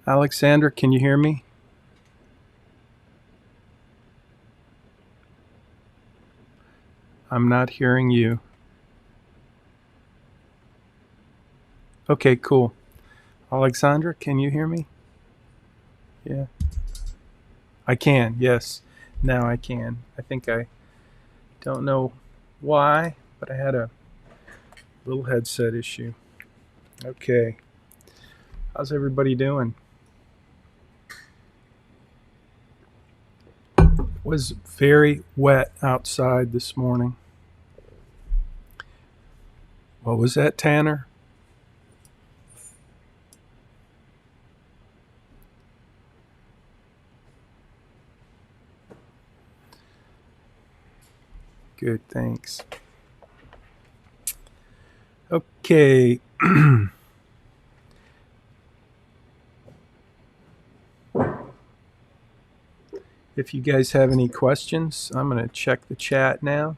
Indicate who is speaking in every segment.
Speaker 1: Alexandra, can you hear me? I'm not hearing you. Okay, cool. Alexandra, can you hear me? Yeah. I can, yes. Now I can. I think I don't know why, but I had a little headset issue. Okay. How's everybody doing? It was very wet outside this morning. What was that, Tanner? Good, thanks. Okay. If you guys have any questions, I'm going to check the chat now.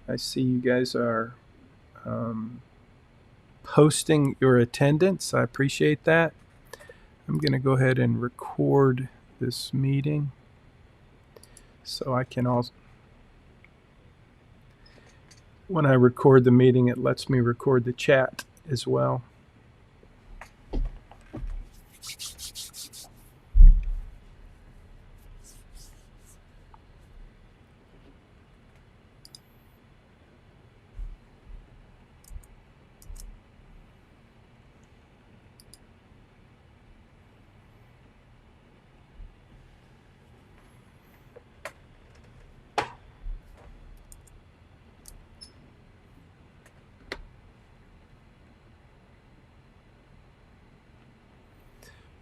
Speaker 1: I see you guys are posting your attendance. I appreciate that. I'm going to go ahead and record this meeting so I can also, when I record the meeting, it lets me record the chat as well.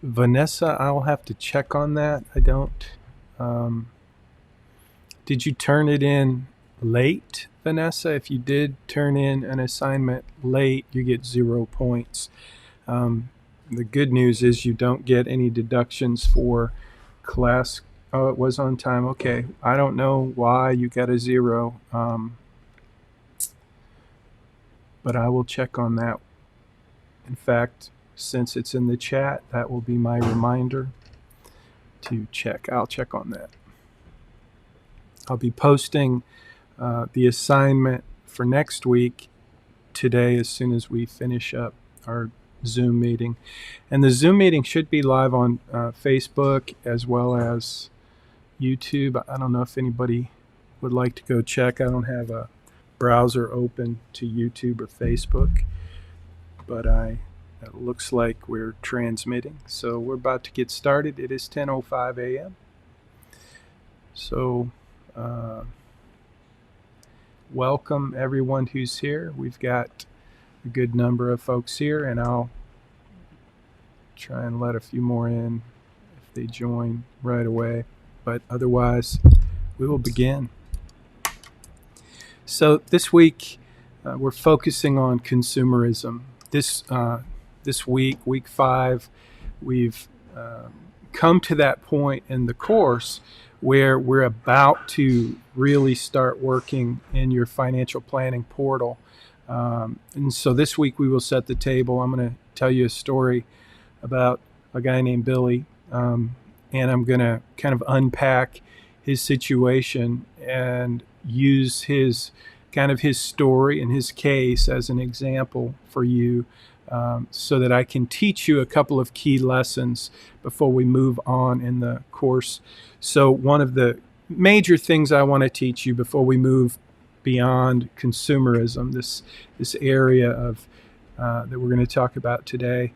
Speaker 1: Vanessa, I'll have to check on that. I don't. Did you turn it in late, Vanessa? If you did turn in an assignment late, you get 0 points. The good news is you don't get any deductions for class. Oh, it was on time. Okay. I don't know why you got a 0, but I will check on that. In fact, since it's in the chat, that will be my reminder to check. I'll check on that. I'll be posting the assignment for next week today as soon as we finish up our Zoom meeting. And the Zoom meeting should be live on Facebook as well as YouTube. I don't know if anybody would like to go check. I don't have a browser open to YouTube or Facebook, but it looks like we're transmitting. So we're about to get started. It is 10:05 a.m. So welcome everyone who's here. We've got a good number of folks here, and I'll try and let a few more in if they join right away. But otherwise, we will begin. So this week, we're focusing on consumerism. This week, week 5, we've come to that point in the course where we're about to really start working in your financial planning portal. And so this week we will set the table. I'm going to tell you a story about a guy named Billy, and I'm going to kind of unpack his situation and use his story and his case as an example for you, so that I can teach you a couple of key lessons before we move on in the course. So one of the major things I want to teach you before we move beyond consumerism, this area of that we're going to talk about today,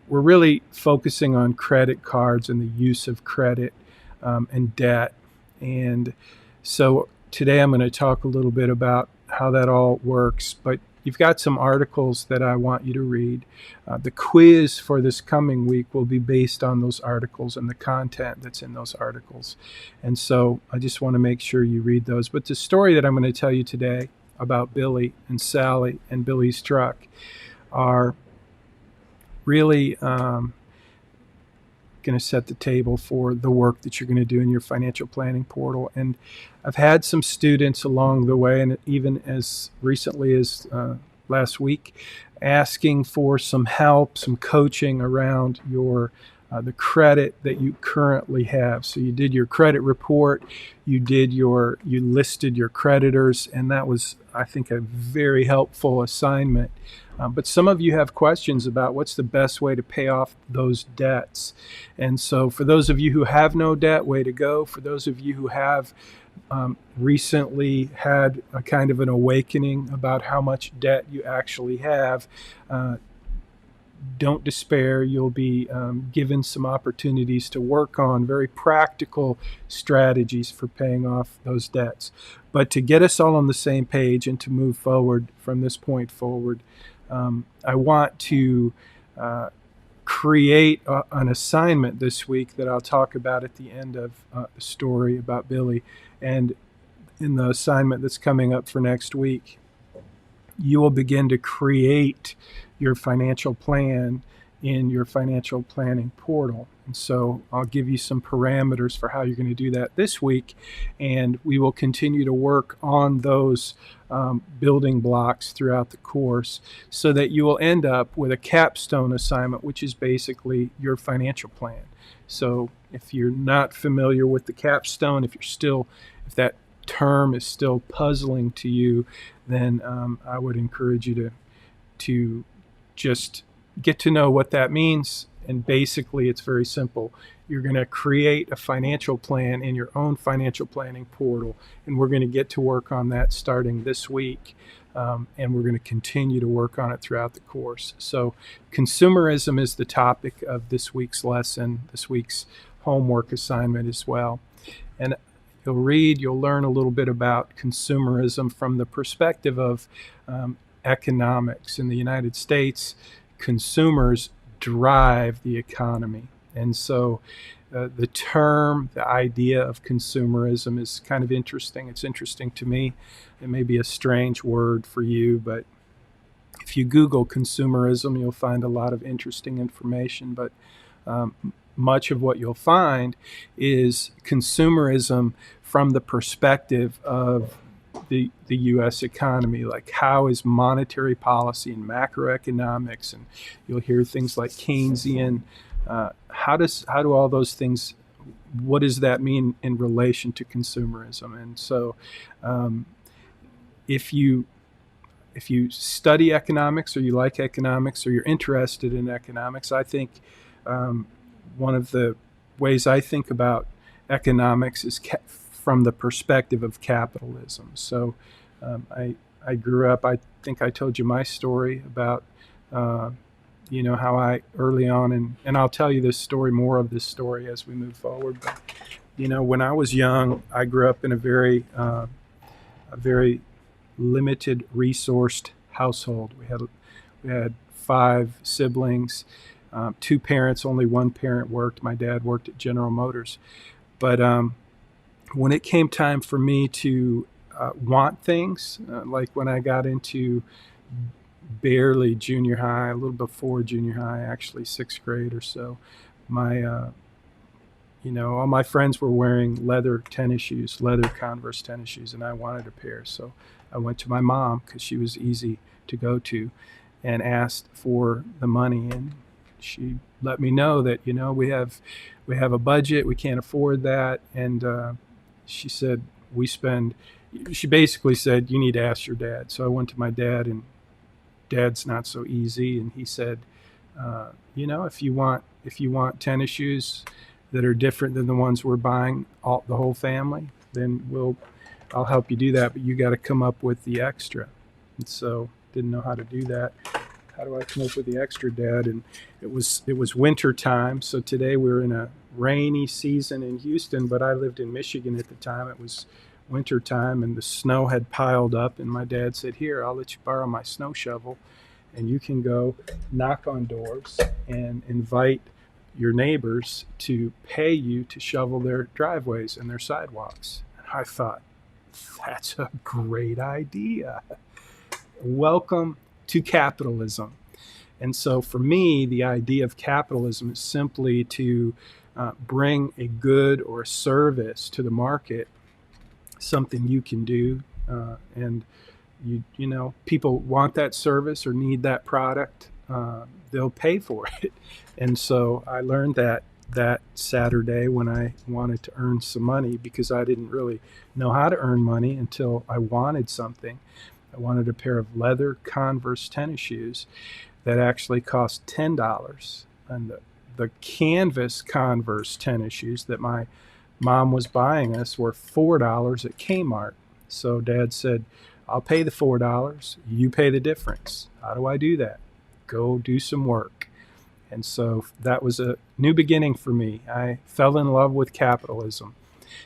Speaker 1: we're really focusing on credit cards and the use of credit and debt. And so today I'm going to talk a little bit about how that all works, but you've got some articles that I want you to read. The quiz for this coming week will be based on those articles and the content that's in those articles. And so I just want to make sure you read those. But the story that I'm going to tell you today about Billy and Sally and Billy's truck are really going to set the table for the work that you're going to do in your financial planning portal. And I've had some students along the way, and even as recently as last week, asking for some help, some coaching around your the credit that you currently have. So you did your credit report, you listed your creditors, and that was, I think, a very helpful assignment. But some of you have questions about what's the best way to pay off those debts. And so for those of you who have no debt, way to go. For those of you who have recently had a kind of an awakening about how much debt you actually have, don't despair. You'll be given some opportunities to work on very practical strategies for paying off those debts. But to get us all on the same page and to move forward from this point forward, I want to create an assignment this week that I'll talk about at the end of the story about Billy. And in the assignment that's coming up for next week, you will begin to create your financial plan in your financial planning portal. And so I'll give you some parameters for how you're going to do that this week, and we will continue to work on those building blocks throughout the course so that you will end up with a capstone assignment, which is basically your financial plan. So if you're not familiar with the capstone, if that term is still puzzling to you, then I would encourage you to just get to know what that means. And basically, it's very simple. You're going to create a financial plan in your own financial planning portal, and we're going to get to work on that starting this week, and we're going to continue to work on it throughout the course. So consumerism is the topic of this week's lesson, this week's homework assignment as well. And you'll learn a little bit about consumerism from the perspective of economics. In the United States, consumers drive the economy. And so the idea of consumerism is kind of interesting. It's interesting to me. It may be a strange word for you, but if you Google consumerism, you'll find a lot of interesting information. But much of what you'll find is consumerism from the perspective of the U.S. economy, like how is monetary policy and macroeconomics, and you'll hear things like Keynesian. How do all those things? What does that mean in relation to consumerism? And so, if you study economics, or you like economics, or you're interested in economics, I think one of the ways I think about economics is from the perspective of capitalism. So I grew up, I think I told you my story about, how I early on, and I'll tell you more of this story as we move forward. But, when I was young, I grew up in a very limited resourced household. We had 5 siblings, 2 parents, only one parent worked. My dad worked at General Motors. But when it came time for me to want things, like when I got into barely junior high, a little before junior high, actually 6th grade or so, all my friends were wearing leather Converse tennis shoes, and I wanted a pair. So I went to my mom, because she was easy to go to, and asked for the money, and she let me know that we have a budget, we can't afford that, and she said she basically said, you need to ask your dad. So I went to my dad, and Dad's not so easy, and he said, if you want tennis shoes that are different than the ones we're buying the whole family, then I'll help you do that, but you got to come up with the extra. And so didn't know how to do that. How do I come up with the extra, Dad? And it was winter time. So today we're in a rainy season in Houston, but I lived in Michigan at the time. It was winter time, and the snow had piled up. And my dad said, "Here, I'll let you borrow my snow shovel, and you can go knock on doors and invite your neighbors to pay you to shovel their driveways and their sidewalks." And I thought, that's a great idea. Welcome to capitalism. And so for me, the idea of capitalism is simply to bring a good or a service to the market, something you can do, and you know, people want that service or need that product, they'll pay for it. And so I learned that Saturday when I wanted to earn some money, because I didn't really know how to earn money until I wanted something. I wanted a pair of leather Converse tennis shoes that actually cost $10. And the canvas Converse tennis shoes that my mom was buying us were $4 at Kmart. So Dad said, I'll pay the $4, you pay the difference. How do I do that? Go do some work. And so that was a new beginning for me. I fell in love with capitalism.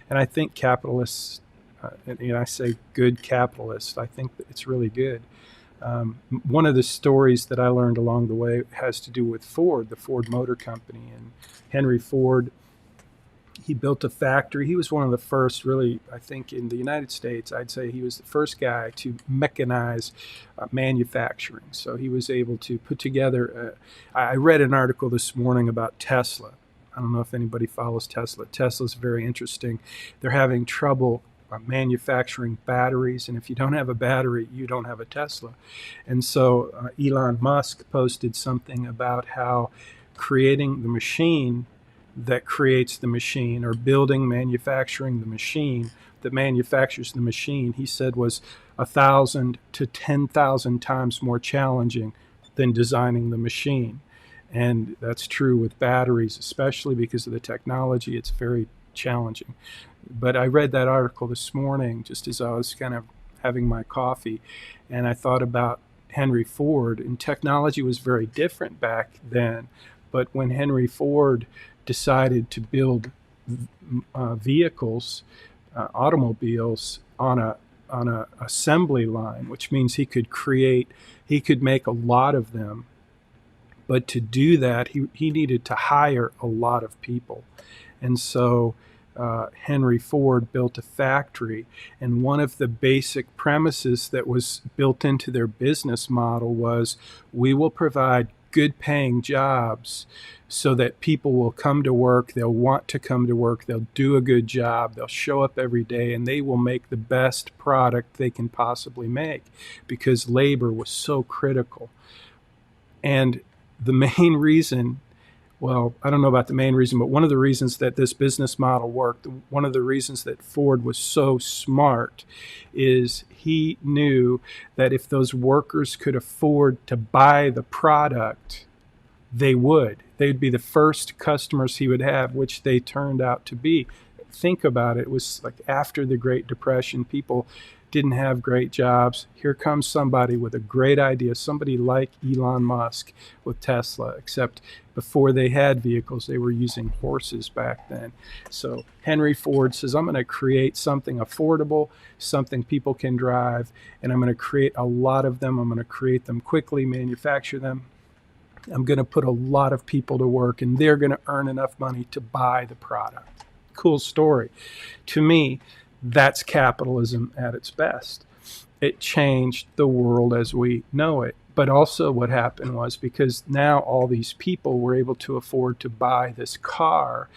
Speaker 1: And I think capitalists, I say good capitalists, I think that it's really good. One of the stories that I learned along the way has to do with Ford, the Ford Motor Company. And Henry Ford, he built a factory. He was one of the first, really, I think, in the United States. I'd say he was the first guy to mechanize manufacturing. So he was able to put together. I read an article this morning about Tesla. I don't know if anybody follows Tesla. Tesla's very interesting. They're having trouble manufacturing batteries, and if you don't have a battery, you don't have a Tesla. And so Elon Musk posted something about how creating the machine that creates the machine, or manufacturing the machine that manufactures the machine, he said was 1,000 to 10,000 times more challenging than designing the machine. And that's true with batteries, especially because of the technology. It's very challenging. But I read that article this morning just as I was kind of having my coffee, and I thought about Henry Ford, and technology was very different back then. But when Henry Ford decided to build vehicles, automobiles on a assembly line, which means he could make a lot of them. But to do that, he needed to hire a lot of people. And so Henry Ford built a factory, and one of the basic premises that was built into their business model was, we will provide good paying jobs so that people will come to work, they'll want to come to work, they'll do a good job, they'll show up every day, and they will make the best product they can possibly make, because labor was so critical. And the main reason, well, I don't know about the main reason, but one of the reasons that this business model worked, one of the reasons that Ford was so smart, is he knew that if those workers could afford to buy the product, they'd be the first customers he would have, which they turned out to be. Think about it. It was like after the Great Depression, people didn't have great jobs. Here comes somebody with a great idea, somebody like Elon Musk with Tesla, except before they had vehicles, they were using horses back then. So Henry Ford says, I'm going to create something affordable, something people can drive, and I'm going to create a lot of them. I'm going to create them quickly, manufacture them. I'm going to put a lot of people to work, and they're going to earn enough money to buy the product. Cool story. To me, that's capitalism at its best. It changed the world as we know it. But also what happened was, because now all these people were able to afford to buy this car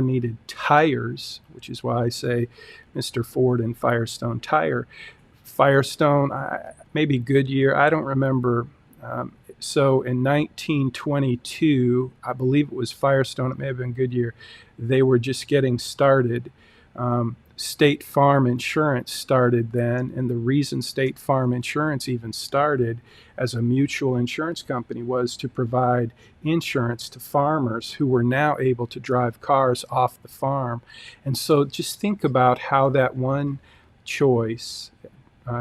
Speaker 1: needed tires, which is why I say Mr. Ford and Firestone tire. Firestone, maybe Goodyear, I don't remember. So in 1922, I believe it was Firestone, it may have been Goodyear, they were just getting started. State Farm Insurance started then, and the reason State Farm Insurance even started as a mutual insurance company was to provide insurance to farmers who were now able to drive cars off the farm. And so just think about how that one choice,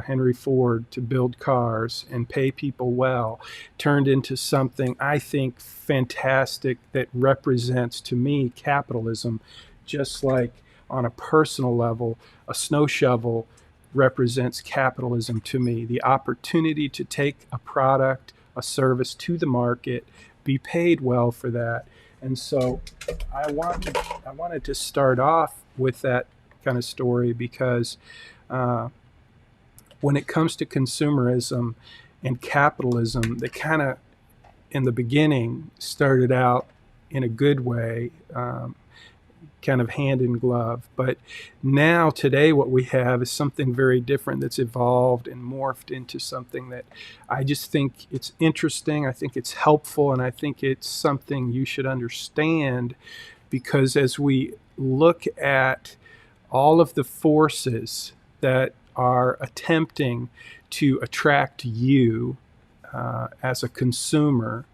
Speaker 1: Henry Ford, to build cars and pay people well, turned into something I think fantastic that represents to me capitalism, just like on a personal level, a snow shovel represents capitalism to me. The opportunity to take a product, a service to the market, be paid well for that. And so I wanted to start off with that kind of story because when it comes to consumerism and capitalism, they kind of, in the beginning, started out in a good way. kind of hand in glove. But now, today, what we have is something very different that's evolved and morphed into something that I just think it's interesting. I think it's helpful, and I think it's something you should understand, because as we look at all of the forces that are attempting to attract you as a consumer,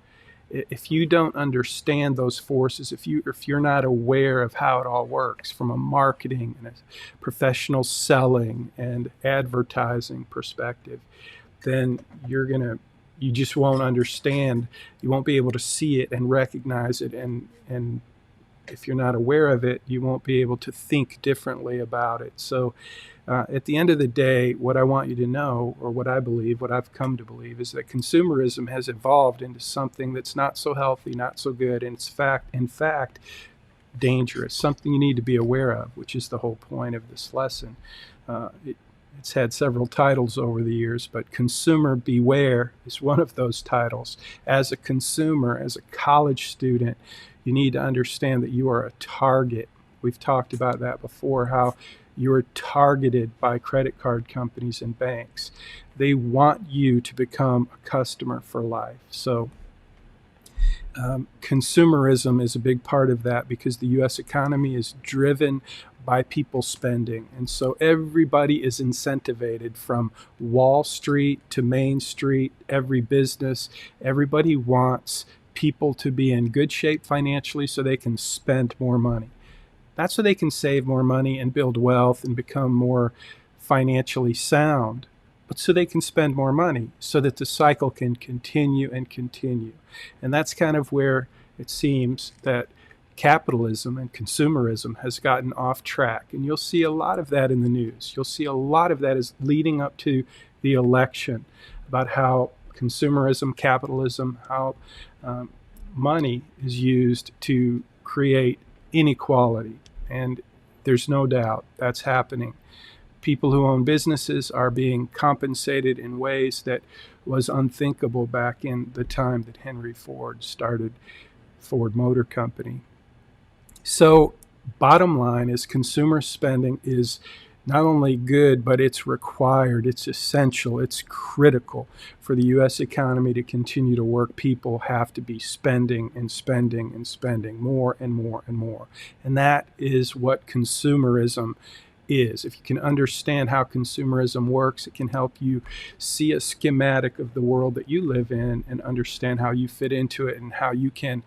Speaker 1: if you don't understand those forces, if you're not aware of how it all works from a marketing and a professional selling and advertising perspective, then you just won't understand. You won't be able to see it and recognize it, and if you're not aware of it, you won't be able to think differently about it. So at the end of the day, what I want you to know, or what I believe, what I've come to believe, is that consumerism has evolved into something that's not so healthy, not so good, and it's in fact, dangerous, something you need to be aware of, which is the whole point of this lesson. It's had several titles over the years, but Consumer Beware is one of those titles. As a consumer, as a college student, you need to understand that you are a target. We've talked about that before, how you are targeted by credit card companies and banks. They want you to become a customer for life. So consumerism is a big part of that, because the U.S. economy is driven by people spending. And so everybody is incentivized, from Wall Street to Main Street, every business. Everybody wants people to be in good shape financially so they can spend more money. Not so they can save more money and build wealth and become more financially sound, but so they can spend more money so that the cycle can continue and continue. And that's kind of where it seems that capitalism and consumerism has gotten off track. And you'll see a lot of that in the news. You'll see a lot of that is leading up to the election, about how consumerism, capitalism, how money is used to create inequality. And there's no doubt that's happening. People who own businesses are being compensated in ways that was unthinkable back in the time that Henry Ford started Ford Motor Company. So bottom line is, consumer spending is not only good, but it's required, it's essential, it's critical for the U.S. economy to continue to work. People have to be spending and spending and spending more and more and more. And that is what consumerism is. If you can understand how consumerism works, it can help you see a schematic of the world that you live in and understand how you fit into it and how you can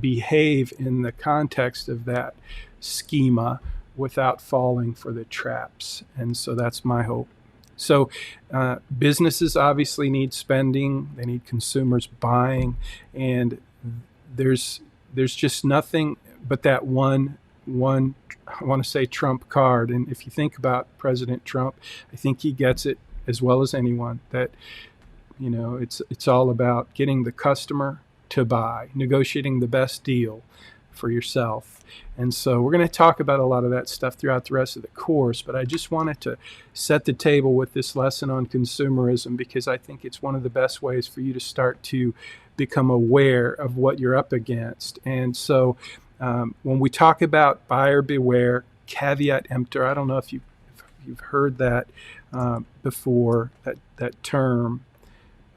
Speaker 1: behave in the context of that schema without falling for the traps. And so that's my hope. So businesses obviously need spending. They need consumers buying. And there's just nothing but that one, I want to say, trump card. And if you think about President Trump, I think he gets it as well as anyone, that, you know, it's all about getting the customer to buy, negotiating the best deal for yourself. And so we're going to talk about a lot of that stuff throughout the rest of the course, but I just wanted to set the table with this lesson on consumerism, because I think it's one of the best ways for you to start to become aware of what you're up against. And so when we talk about buyer beware, caveat emptor, I don't know if you've heard that before, that term.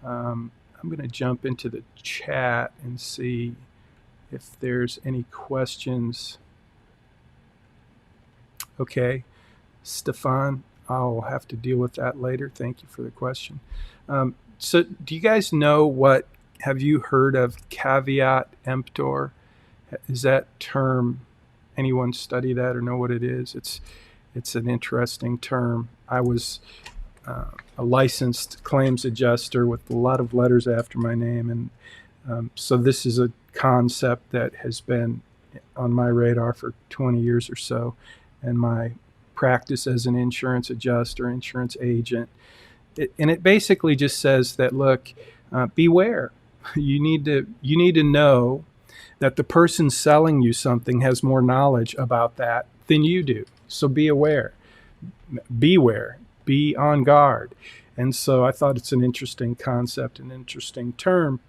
Speaker 1: I'm going to jump into the chat and see if there's any questions. Okay, Stefan, I'll have to deal with that later. Thank you for the question. So do you guys know have you heard of caveat emptor? Is that term, anyone study that or know what it is? It's an interesting term. I was a licensed claims adjuster with a lot of letters after my name, and so this is a concept that has been on my radar for 20 years or so, and my practice as an insurance adjuster, insurance agent. And it basically just says that, look, beware. You need to know that the person selling you something has more knowledge about that than you do. So be aware. Beware. Be on guard. And so I thought it's an interesting concept, an interesting term.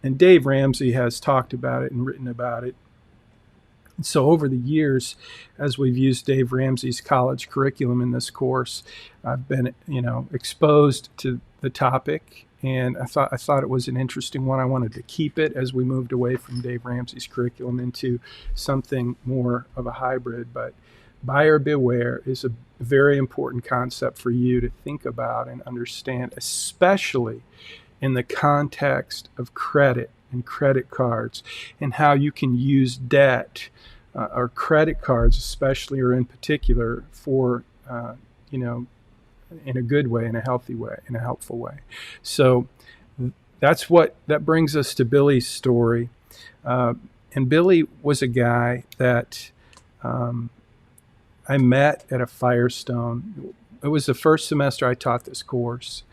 Speaker 1: And Dave Ramsey has talked about it and written about it. And so over the years, as we've used Dave Ramsey's college curriculum in this course, I've been, exposed to the topic, and I thought it was an interesting one. I wanted to keep it as we moved away from Dave Ramsey's curriculum into something more of a hybrid. But buyer beware is a very important concept for you to think about and understand, especially in the context of credit and credit cards, and how you can use debt or credit cards, especially or in particular, for in a good way, in a healthy way, in a helpful way. So that brings us to Billy's story. And Billy was a guy that I met at a Firestone. It was the first semester I taught this course.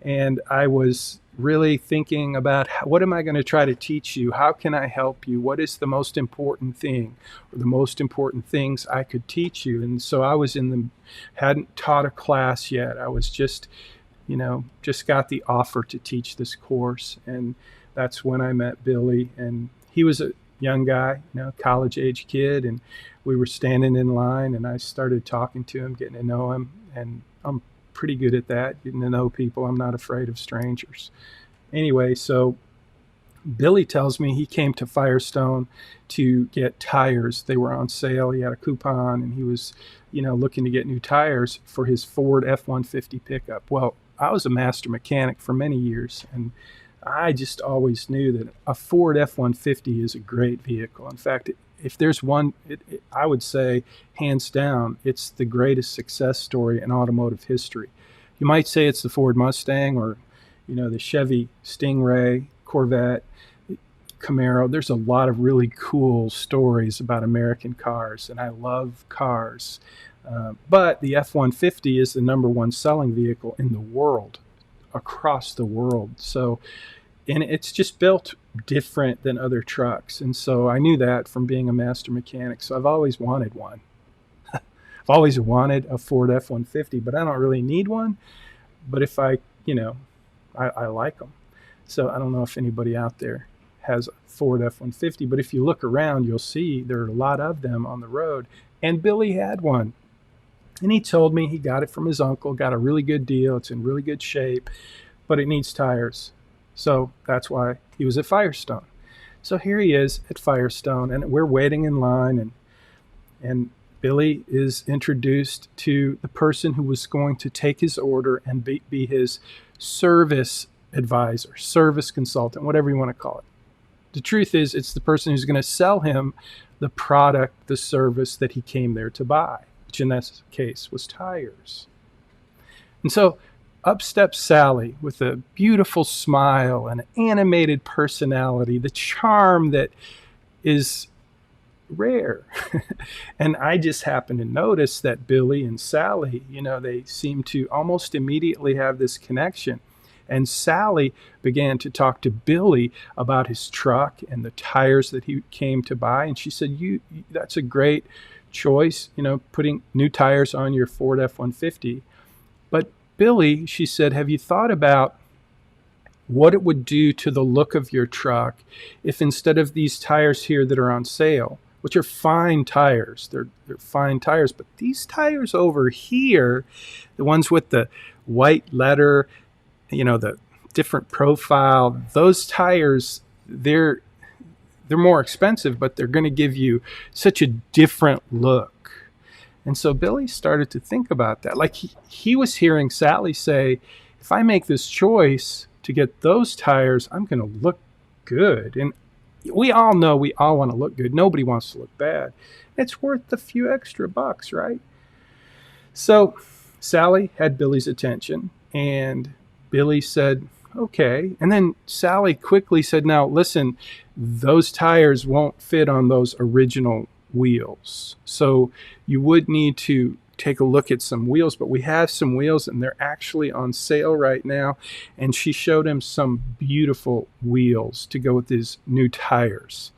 Speaker 1: And I was really thinking about what am I going to try to teach you? How can I help you? What is the most important thing, or the most important things I could teach you? And so I was hadn't taught a class yet. I was just got the offer to teach this course. And that's when I met Billy. And he was a young guy, college age kid. And we were standing in line, and I started talking to him, getting to know him. And I'm pretty good at that, getting to know people. I'm not afraid of strangers. Anyway, so Billy tells me he came to Firestone to get tires. They were on sale. He had a coupon, and he was, looking to get new tires for his Ford F-150 pickup. Well, I was a master mechanic for many years, and I just always knew that a Ford F-150 is a great vehicle. In fact, if there's one, I would say, hands down, it's the greatest success story in automotive history. You might say it's the Ford Mustang or, the Chevy Stingray, Corvette, Camaro. There's a lot of really cool stories about American cars, and I love cars. But the F-150 is the number one selling vehicle in the world, across the world. So, and it's just built different than other trucks. And so I knew that from being a master mechanic. So I've always wanted one. I've always wanted a Ford F-150, but I don't really need one. But if I like them. So I don't know if anybody out there has a Ford F-150, but if you look around, you'll see there are a lot of them on the road. And Billy had one. And he told me he got it from his uncle, got a really good deal. It's in really good shape, but it needs tires. So that's why he was at Firestone. So here he is at Firestone, and we're waiting in line, and Billy is introduced to the person who was going to take his order and be his service advisor, service consultant, whatever you want to call it. The truth is, it's the person who's going to sell him the product, the service that he came there to buy, which in this case was tires. And so up steps Sally with a beautiful smile and an animated personality, the charm that is rare. And I just happened to notice that Billy and Sally, they seem to almost immediately have this connection. And Sally began to talk to Billy about his truck and the tires that he came to buy. And she said, that's a great choice, putting new tires on your Ford F-150. But Billy, she said, have you thought about what it would do to the look of your truck if instead of these tires here that are on sale, which are fine tires, they're fine tires, but these tires over here, the ones with the white letter, the different profile, those tires, they're more expensive, but they're going to give you such a different look. And so Billy started to think about that. Like he was hearing Sally say, if I make this choice to get those tires, I'm going to look good. And we all know we all want to look good. Nobody wants to look bad. It's worth a few extra bucks, right? So Sally had Billy's attention, and Billy said, okay. And then Sally quickly said, now listen, those tires won't fit on those original wheels. So you would need to take a look at some wheels, but we have some wheels and they're actually on sale right now. And she showed him some beautiful wheels to go with his new tires.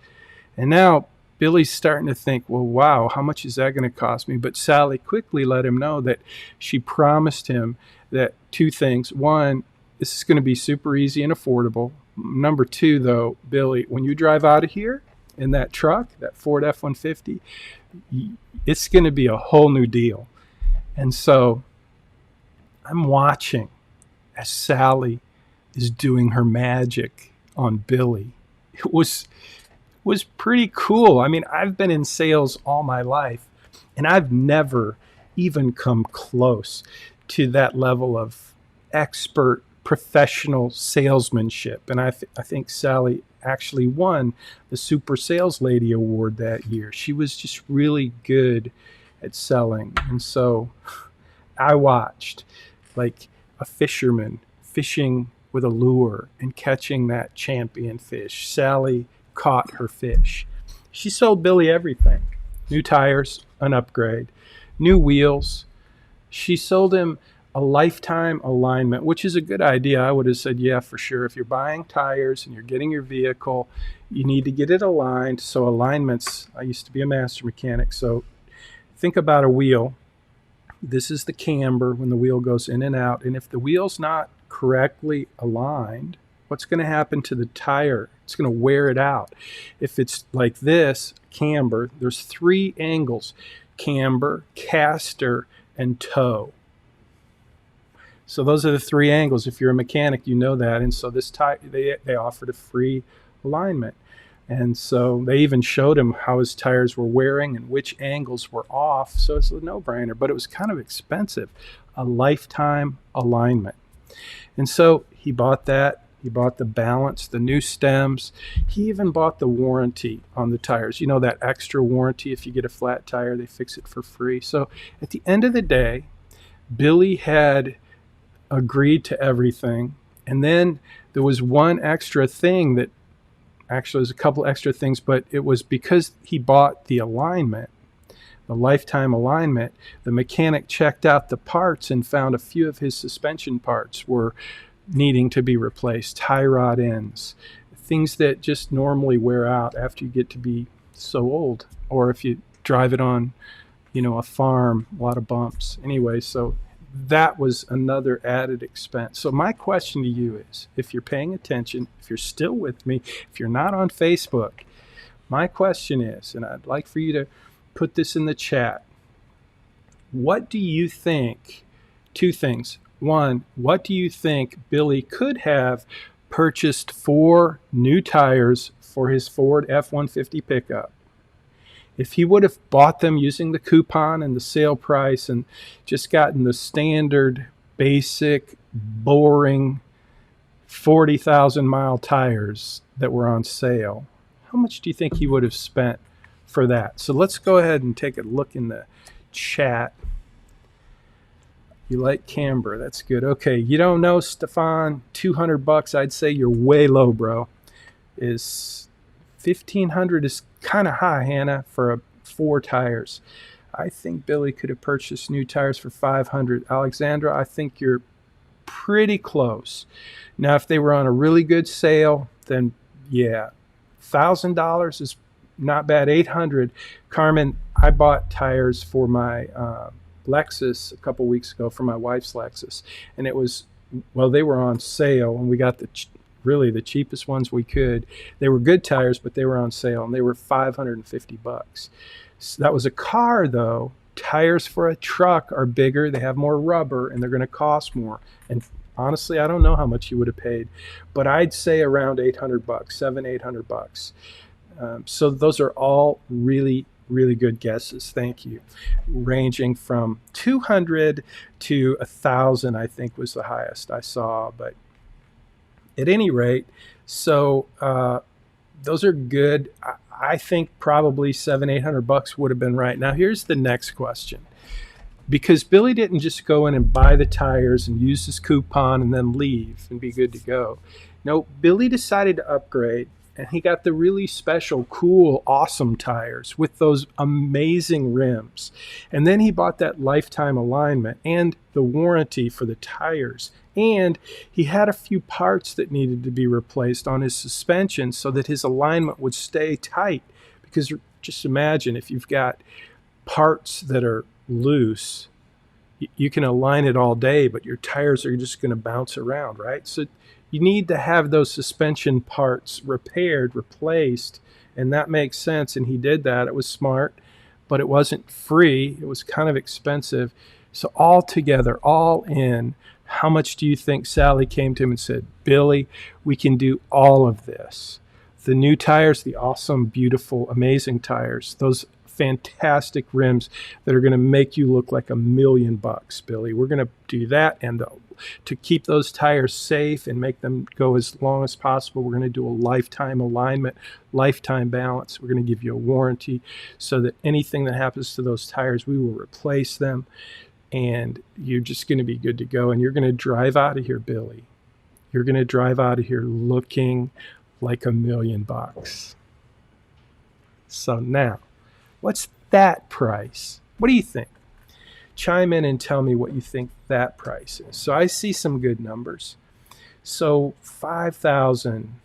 Speaker 1: And now Billy's starting to think, well, wow, how much is that going to cost me? But Sally quickly let him know that she promised him that two things. One, this is going to be super easy and affordable. Number two, though, Billy, when you drive out of here in that truck, that Ford F-150, it's going to be a whole new deal. And so I'm watching as Sally is doing her magic on Billy. It was pretty cool. I mean, I've been in sales all my life, and I've never even come close to that level of expert professional salesmanship. And I think Sally actually won the Super Sales Lady Award that year. She was just really good at selling. And so I watched like a fisherman fishing with a lure and catching that champion fish. Sally caught her fish. She sold Billy everything. New tires, an upgrade. New wheels. She sold him a lifetime alignment, which is a good idea. I would have said, yeah, for sure. If you're buying tires and you're getting your vehicle, you need to get it aligned. So alignments, I used to be a master mechanic. So think about a wheel. This is the camber when the wheel goes in and out. And if the wheel's not correctly aligned, what's going to happen to the tire? It's going to wear it out. If it's like this, camber, there's 3 angles: camber, caster, and toe. So those are the 3 angles. If you're a mechanic, you know that. And so this tire, they offered a free alignment. And so they even showed him how his tires were wearing and which angles were off. So it's a no-brainer, but it was kind of expensive, a lifetime alignment. And so he bought that. He bought the balance, the new stems. He even bought the warranty on the tires. You know, that extra warranty. If you get a flat tire, they fix it for free. So at the end of the day, Billy had agreed to everything. And then there was one extra thing that actually was a couple extra things, but it was because he bought the alignment, the lifetime alignment, the mechanic checked out the parts and found a few of his suspension parts were needing to be replaced, tie rod ends, things that just normally wear out after you get to be so old, or if you drive it on, a farm, a lot of bumps. Anyway, so that was another added expense. So my question to you is, if you're paying attention, if you're still with me, if you're not on Facebook, my question is, and I'd like for you to put this in the chat, what do you think? 2 things. 1, what do you think Billy could have purchased 4 new tires for his Ford F-150 pickup? If he would have bought them using the coupon and the sale price and just gotten the standard, basic, boring 40,000 mile tires that were on sale, how much do you think he would have spent for that? So let's go ahead and take a look in the chat. You like camber, that's good. Okay, you don't know, Stefan, $200, I'd say you're way low, bro. Is $1,500 is kind of high, Hannah, for 4 tires. I think Billy could have purchased new tires for $500. Alexandra, I think you're pretty close. Now, if they were on a really good sale, then yeah, $1,000 is not bad. $800. Carmen, I bought tires for my Lexus a couple weeks ago, for my wife's Lexus, and it was, well, they were on sale, and we got really the cheapest ones we could. They were good tires, but they were on sale, and they were $550. So that was a car, though. Tires for a truck are bigger, they have more rubber, and they're going to cost more. And honestly, I don't know how much you would have paid, but I'd say around $800, $700-800. So those are all really, really good guesses. Thank you. Ranging from 200 to 1,000, I think, was the highest I saw. But at any rate, so those are good. I think probably $700-800 would have been right. Now, here's the next question. Because Billy didn't just go in and buy the tires and use his coupon and then leave and be good to go. No, Billy decided to upgrade, and he got the really special, cool, awesome tires with those amazing rims. And then he bought that lifetime alignment and the warranty for the tires. And he had a few parts that needed to be replaced on his suspension so that his alignment would stay tight. Because just imagine if you've got parts that are loose, you can align it all day, but your tires are just going to bounce around, right? So you need to have those suspension parts repaired, replaced, and that makes sense. And he did that. It was smart, but it wasn't free. It was kind of expensive. So all together, all in, how much do you think Sally came to him and said, Billy, we can do all of this? The new tires, the awesome, beautiful, amazing tires, those fantastic rims that are going to make you look like $1,000,000, Billy. We're going to do that, and to keep those tires safe and make them go as long as possible, we're going to do a lifetime alignment, lifetime balance. We're going to give you a warranty so that anything that happens to those tires, we will replace them, and you're just going to be good to go. And you're going to drive out of here, Billy. You're going to drive out of here looking like $1,000,000. So now, what's that price? What do you think? Chime in and tell me what you think that price is. So I see some good numbers. So 5,000.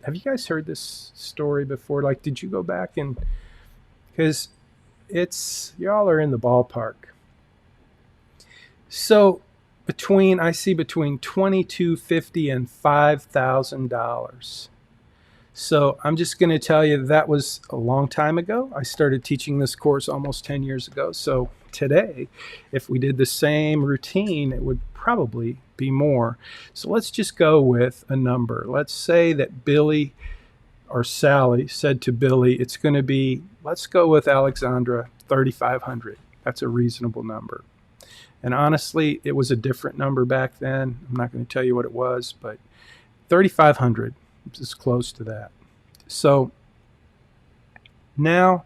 Speaker 1: Have you guys heard this story before? Like, did you go back and, because y'all are in the ballpark. So I see between $2,250 and $5,000. So I'm just going to tell you that was a long time ago. I started teaching this course almost 10 years ago. So today, if we did the same routine, it would probably be more. So let's just go with a number. Let's say that Billy or Sally said to Billy, it's going to be, let's go with Alexandra, $3,500. That's a reasonable number. And honestly, it was a different number back then. I'm not going to tell you what it was, but $3,500 is close to that. So now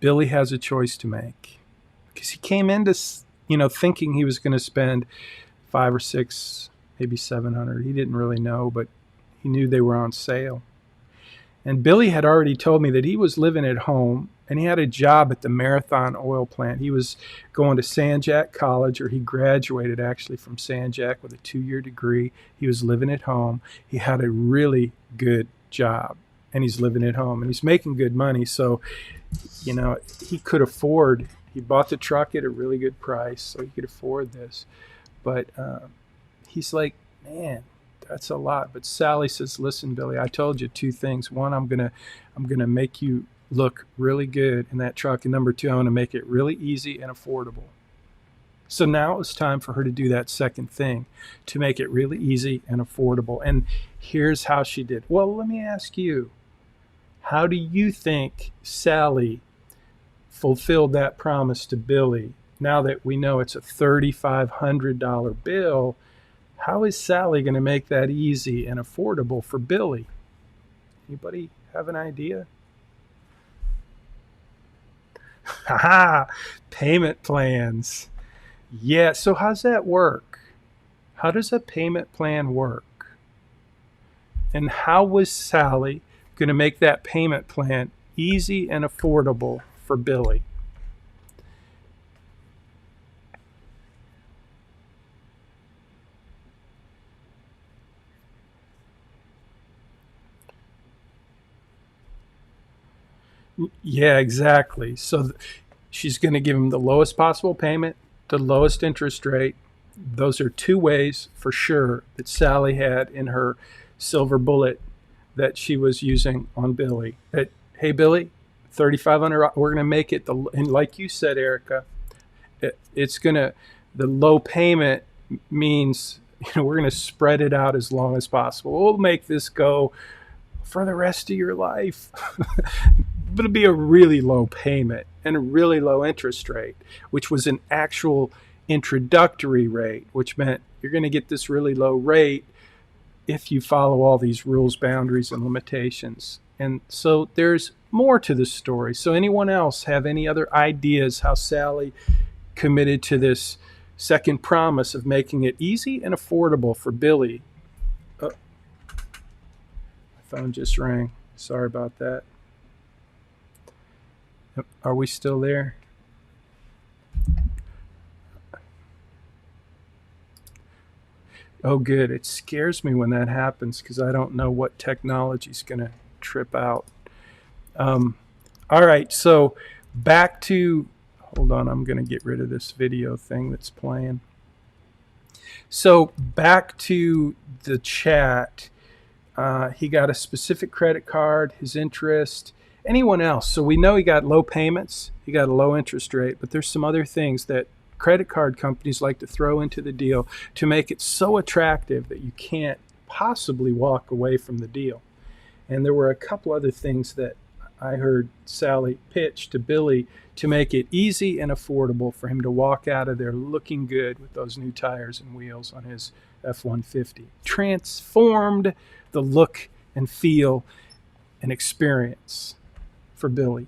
Speaker 1: Billy has a choice to make, because he came into, thinking he was going to spend 5 or 6, maybe 700. He didn't really know, but he knew they were on sale. And Billy had already told me that he was living at home and he had a job at the Marathon oil plant. He was going to Sanjak College, or he graduated actually from Sanjak with a 2-year degree. He was living at home. He had a really good job, and he's living at home, and he's making good money. So, he could afford, he bought the truck at a really good price, so he could afford this. But he's like, man, that's a lot. But Sally says, listen, Billy, I told you 2 things. One, I'm gonna make you look really good in that truck. And number 2, I want to make it really easy and affordable. So now it was time for her to do that second thing, to make it really easy and affordable. And here's how she did. Well, let me ask you, how do you think Sally fulfilled that promise to Billy? Now that we know it's a $3,500 bill, how is Sally going to make that easy and affordable for Billy? Anybody have an idea? Haha, payment plans. Yeah, so how's that work? How does a payment plan work? And how was Sally going to make that payment plan easy and affordable for Billy? Yeah, exactly. So she's going to give him the lowest possible payment, the lowest interest rate. Those are 2 ways for sure that Sally had in her silver bullet that she was using on Billy. That, hey, Billy, $3,500, we're going to make it, and like you said, Erica, it's going to, the low payment means, we're going to spread it out as long as possible. We'll make this go for the rest of your life. But it'll be a really low payment and a really low interest rate, which was an actual introductory rate, which meant you're going to get this really low rate if you follow all these rules, boundaries, and limitations. And so there's more to the story. So anyone else have any other ideas how Sally committed to this second promise of making it easy and affordable for Billy? Oh, my phone just rang. Sorry about that. Are we still there? Oh, good. It scares me when that happens because I don't know what technology is going to trip out. All right, so hold on, I'm going to get rid of this video thing that's playing. So back to the chat. He got a specific credit card, his interest, anyone else. So we know he got low payments, he got a low interest rate, but there's some other things that credit card companies like to throw into the deal to make it so attractive that you can't possibly walk away from the deal. And there were a couple other things that I heard Sally pitch to Billy to make it easy and affordable for him to walk out of there looking good with those new tires and wheels on his F-150. Transformed the look and feel and experience for Billy.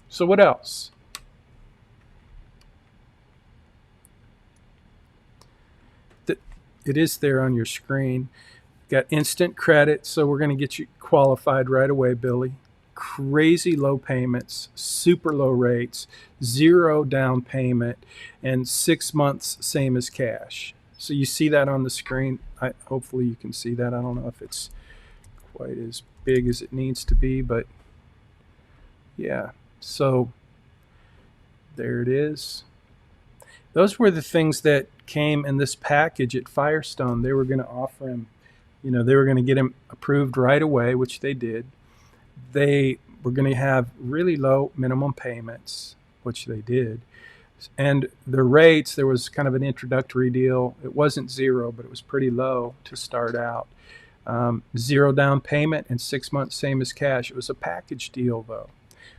Speaker 1: So what else? It is there on your screen. Got instant credit, so we're going to get you qualified right away, Billy. Crazy low payments, super low rates, 0 down payment, and 6 months same as cash. So you see that on the screen. Hopefully you can see that. I don't know if it's quite as big as it needs to be, but yeah. So there it is. Those were the things that came in this package at Firestone. They were going to offer him, they were going to get him approved right away, which they did. They were going to have really low minimum payments, which they did. And the rates, there was kind of an introductory deal. It wasn't 0, but it was pretty low to start out. 0 down payment and 6 months same as cash. It was a package deal, though.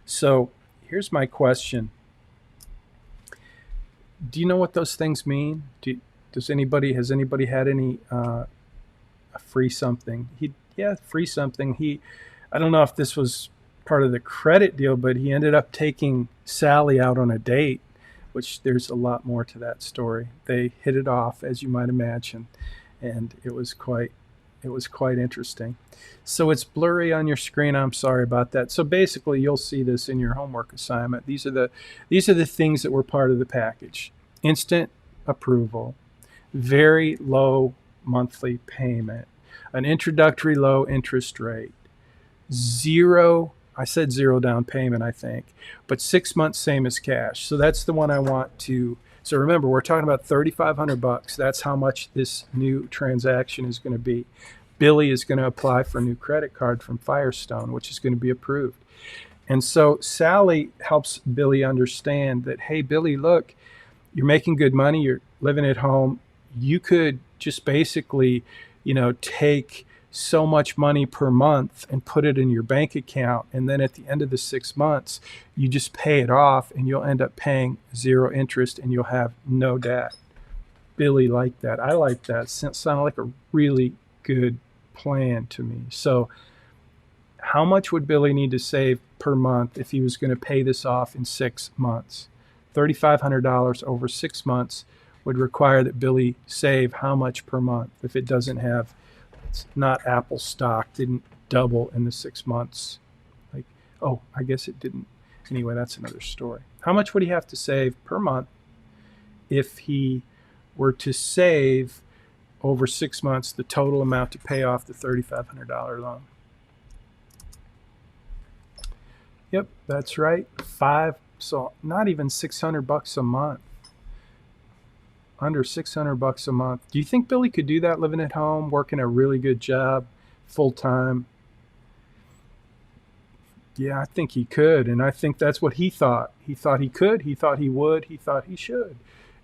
Speaker 1: So here's my question. Do you know what those things mean? Has anybody had any free something? Free something. I don't know if this was part of the credit deal, but he ended up taking Sally out on a date, which there's a lot more to that story. They hit it off, as you might imagine, and it was quite interesting. So it's blurry on your screen. I'm sorry about that. So basically, you'll see this in your homework assignment. These are the things that were part of the package: instant approval, very low monthly payment, an introductory low interest rate, 0. I said 0 down payment, I think, but 6 months same as cash. So that's the one I want to. So remember, we're talking about $3,500. That's how much this new transaction is going to be. Billy is going to apply for a new credit card from Firestone, which is going to be approved. And so Sally helps Billy understand that, hey, Billy, look, you're making good money. You're living at home. You could just basically, take so much money per month and put it in your bank account. And then at the end of the 6 months, you just pay it off and you'll end up paying 0 interest and you'll have no debt. Billy liked that. I like that. Sounded like a really good plan to me. So how much would Billy need to save per month if he was going to pay this off in 6 months? $3,500 over 6 months would require that Billy save how much per month if it doesn't have, it's not Apple stock, didn't double in the 6 months. I guess it didn't. Anyway, that's another story. How much would he have to save per month if he were to save over 6 months the total amount to pay off the $3,500 loan? Yep, that's right. So not even $600 a month. Under $600 a month. Do you think Billy could do that living at home, working a really good job, full time? Yeah, I think he could, and I think that's what he thought. He thought he could, he thought he would, he thought he should.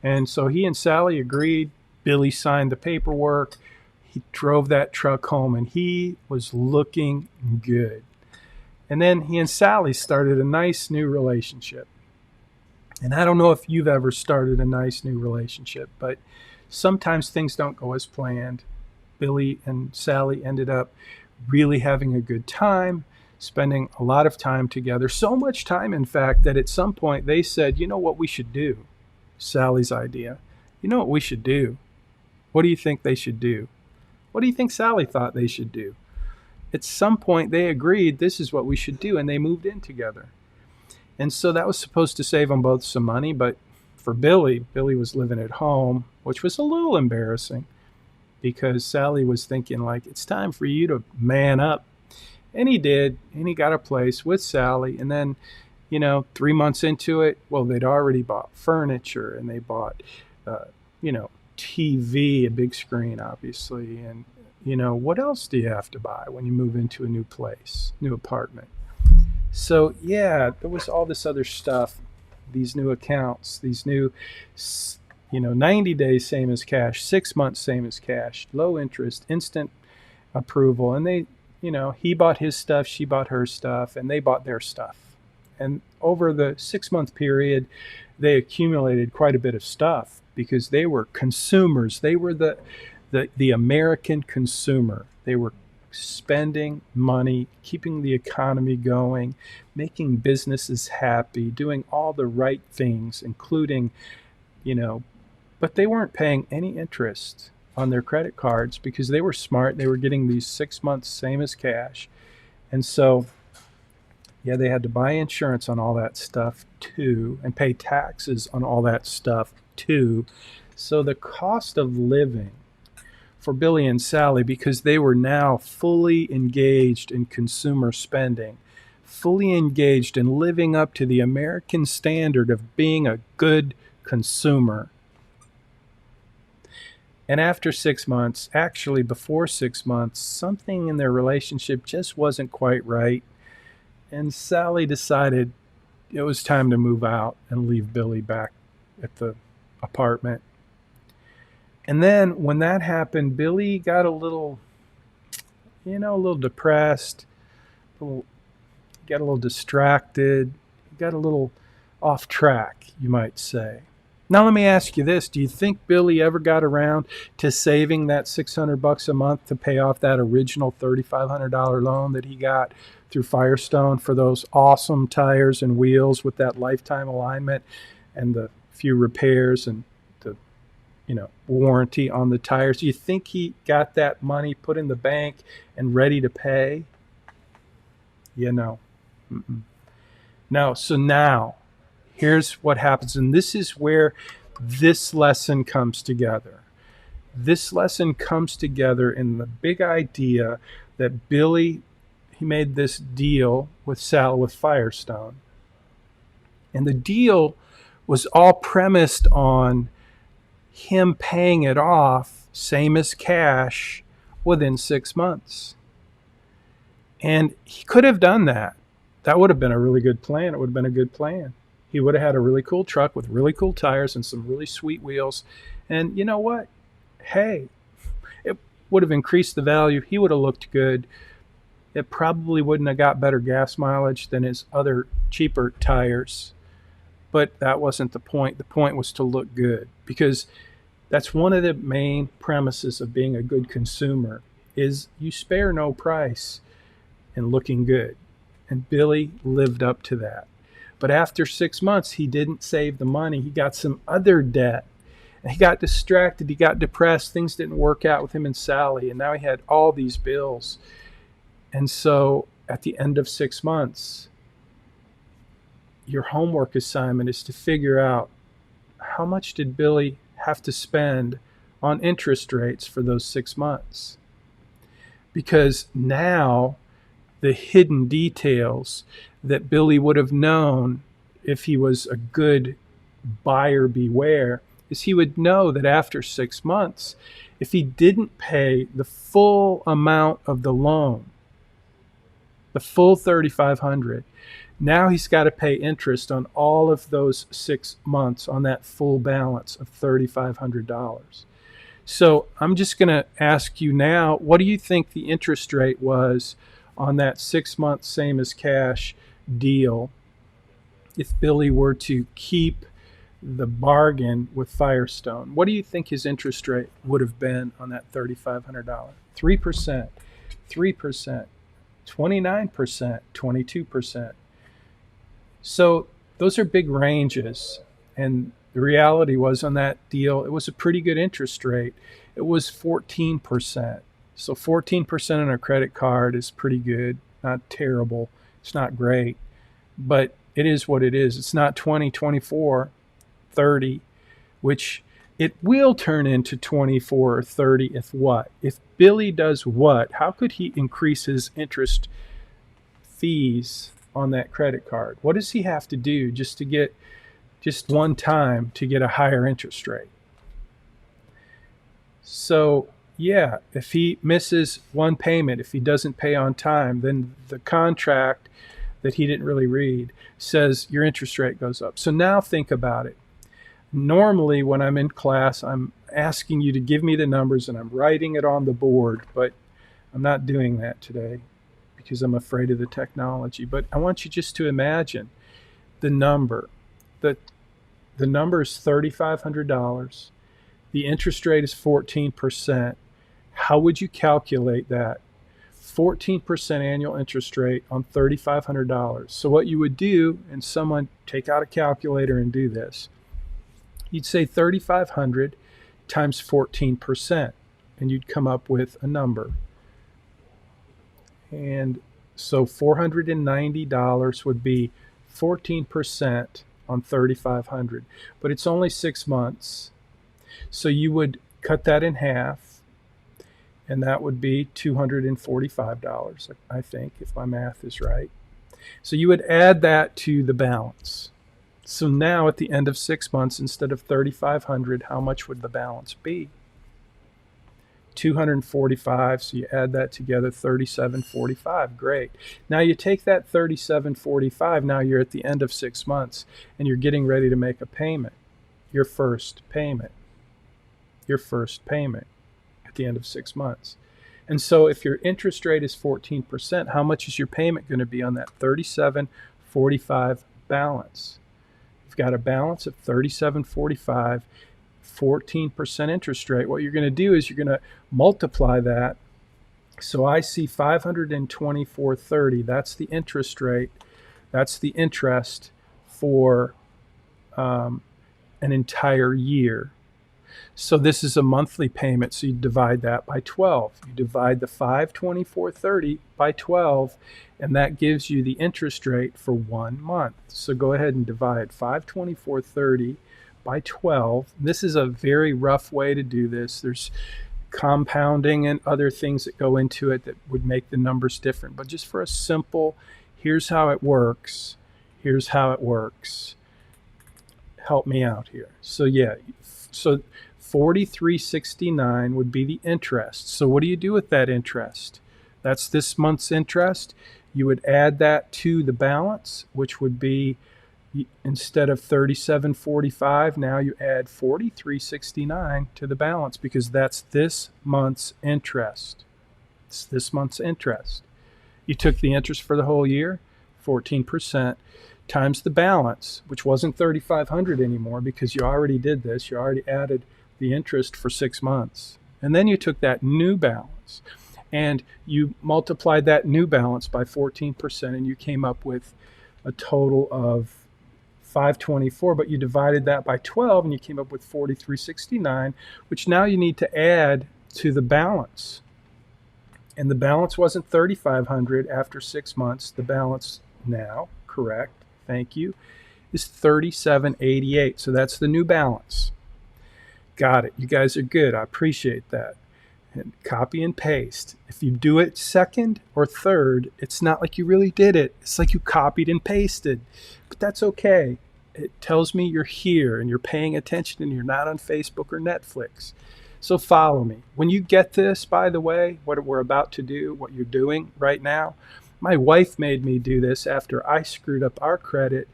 Speaker 1: And so he and Sally agreed. Billy signed the paperwork. He drove that truck home, and he was looking good. And then he and Sally started a nice new relationship. And I don't know if you've ever started a nice new relationship, but sometimes things don't go as planned. Billy and Sally ended up really having a good time, spending a lot of time together. So much time, in fact, that at some point they said, you know what we should do? Sally's idea. You know what we should do? What do you think they should do? What do you think Sally thought they should do? At some point they agreed this is what we should do, and they moved in together. And so that was supposed to save them both some money, but for Billy was living at home, which was a little embarrassing because Sally was thinking, it's time for you to man up. And he did, and he got a place with Sally. And then, 3 months into it, well, they'd already bought furniture, and they bought, TV, a big screen, obviously. And, what else do you have to buy when you move into a new place, new apartment? So, yeah, there was all this other stuff, these new accounts, these new, 90 days, same as cash, 6 months, same as cash, low interest, instant approval. And he bought his stuff, she bought her stuff, and they bought their stuff. And over the 6 month period, they accumulated quite a bit of stuff because they were consumers. They were the American consumer. They were spending money, keeping the economy going, making businesses happy, doing all the right things, including, but they weren't paying any interest on their credit cards because they were smart. They were getting these 6 months, same as cash. And so, yeah, they had to buy insurance on all that stuff too and pay taxes on all that stuff too. So the cost of living for Billy and Sally, because they were now fully engaged in consumer spending, fully engaged in living up to the American standard of being a good consumer. And after 6 months, actually before 6 months, something in their relationship just wasn't quite right. And Sally decided it was time to move out and leave Billy back at the apartment. And then when that happened, Billy got a little depressed, got a little distracted, got a little off track, you might say. Now let me ask you this. Do you think Billy ever got around to saving that $600 a month to pay off that original $3,500 loan that he got through Firestone for those awesome tires and wheels with that lifetime alignment and the few repairs and the warranty on the tires? Do you think he got that money put in the bank and ready to pay? No. No. So now, here's what happens, and this is where this lesson comes together. This lesson comes together in the big idea that Billy, he made this deal with Sal with Firestone. And the deal was all premised on him paying it off, same as cash, within 6 months. And he could have done that. That would have been a really good plan. It would have been a good plan. He would have had a really cool truck with really cool tires and some really sweet wheels. And you know what? Hey, it would have increased the value. He would have looked good. It probably wouldn't have got better gas mileage than his other cheaper tires. But that wasn't the point. The point was to look good, because that's one of the main premises of being a good consumer is you spare no price in looking good. And Billy lived up to that. But after 6 months, he didn't save the money. He got some other debt. And he got distracted. He got depressed. Things didn't work out with him and Sally. And now he had all these bills. And so at the end of 6 months, your homework assignment is to figure out how much did Billy have to spend on interest rates for those 6 months. Because now the hidden details that Billy would have known if he was a good buyer beware is he would know that after 6 months, if he didn't pay the full amount of the loan, the full $3,500, now he's got to pay interest on all of those 6 months on that full balance of $3,500. So I'm just going to ask you now, what do you think the interest rate was on that 6 month same as cash deal if Billy were to keep the bargain with Firestone? What do you think his interest rate would have been on that $3,500? 3%, 3%, 29%, 22%. So those are big ranges. And the reality was on that deal, it was a pretty good interest rate. It was 14%. So 14% on a credit card is pretty good, not terrible. It's not great, but it is what it is. It's not 20, 24, 30, which it will turn into 24 or 30 if what? If Billy does what? How could he increase his interest fees on that credit card? What does he have to do just one time to get a higher interest rate? So, yeah, if he misses one payment, if he doesn't pay on time, then the contract that he didn't really read says your interest rate goes up. So now think about it. Normally, when I'm in class, I'm asking you to give me the numbers and I'm writing it on the board, but I'm not doing that today because I'm afraid of the technology. But I want you just to imagine the number. The, the number is $3,500. The interest rate is 14%. How would you calculate that? 14% annual interest rate on $3,500. So what you would do, and someone take out a calculator and do this, you'd say 3,500 times 14%, and you'd come up with a number. And so $490 would be 14% on 3,500. But it's only 6 months. So you would cut that in half, and that would be $245, I think, if my math is right. So you would add that to the balance. So now at the end of 6 months, instead of 3,500, how much would the balance be? 245. So you add that together, 3745. Great. Now you take that 3745. Now you're at the end of 6 months, and you're getting ready to make a payment. Your first payment. Your first payment at the end of 6 months. And so if your interest rate is 14%, how much is your payment going to be on that 3745 balance? You've got a balance of 3745, 14% interest rate. What you're going to do is you're going to multiply that. So I see 524.30. That's the interest rate. That's the interest for an entire year. So this is a monthly payment, so you divide that by 12. You divide the 524.30 by 12, and that gives you the interest rate for 1 month. So go ahead and divide 524.30 by 12. This is a very rough way to do this. There's compounding and other things that go into it that would make the numbers different. But just for a simple, here's how it works. Here's how it works. Help me out here. So yeah, so 43.69 would be the interest. So what do you do with that interest? That's this month's interest. You would add that to the balance, which would be, instead of 37.45, now you add 43.69 to the balance, because that's this month's interest. It's this month's interest. You took the interest for the whole year, 14%, times the balance, which wasn't 3,500 anymore because you already did this. You already added the interest for 6 months. And then you took that new balance and you multiplied that new balance by 14%, and you came up with a total of 524, but you divided that by 12 and you came up with 43.69, which now you need to add to the balance. And the balance wasn't 3,500 after 6 months. The balance now, correct, thank you, is 37.88. So that's the new balance. Got it. You guys are good. I appreciate that. And copy and paste. If you do it second or third, it's not like you really did it. It's like you copied and pasted. But that's okay. It tells me you're here and you're paying attention and you're not on Facebook or Netflix. So follow me. When you get this, by the way, what we're about to do, what you're doing right now, my wife made me do this after I screwed up our credit,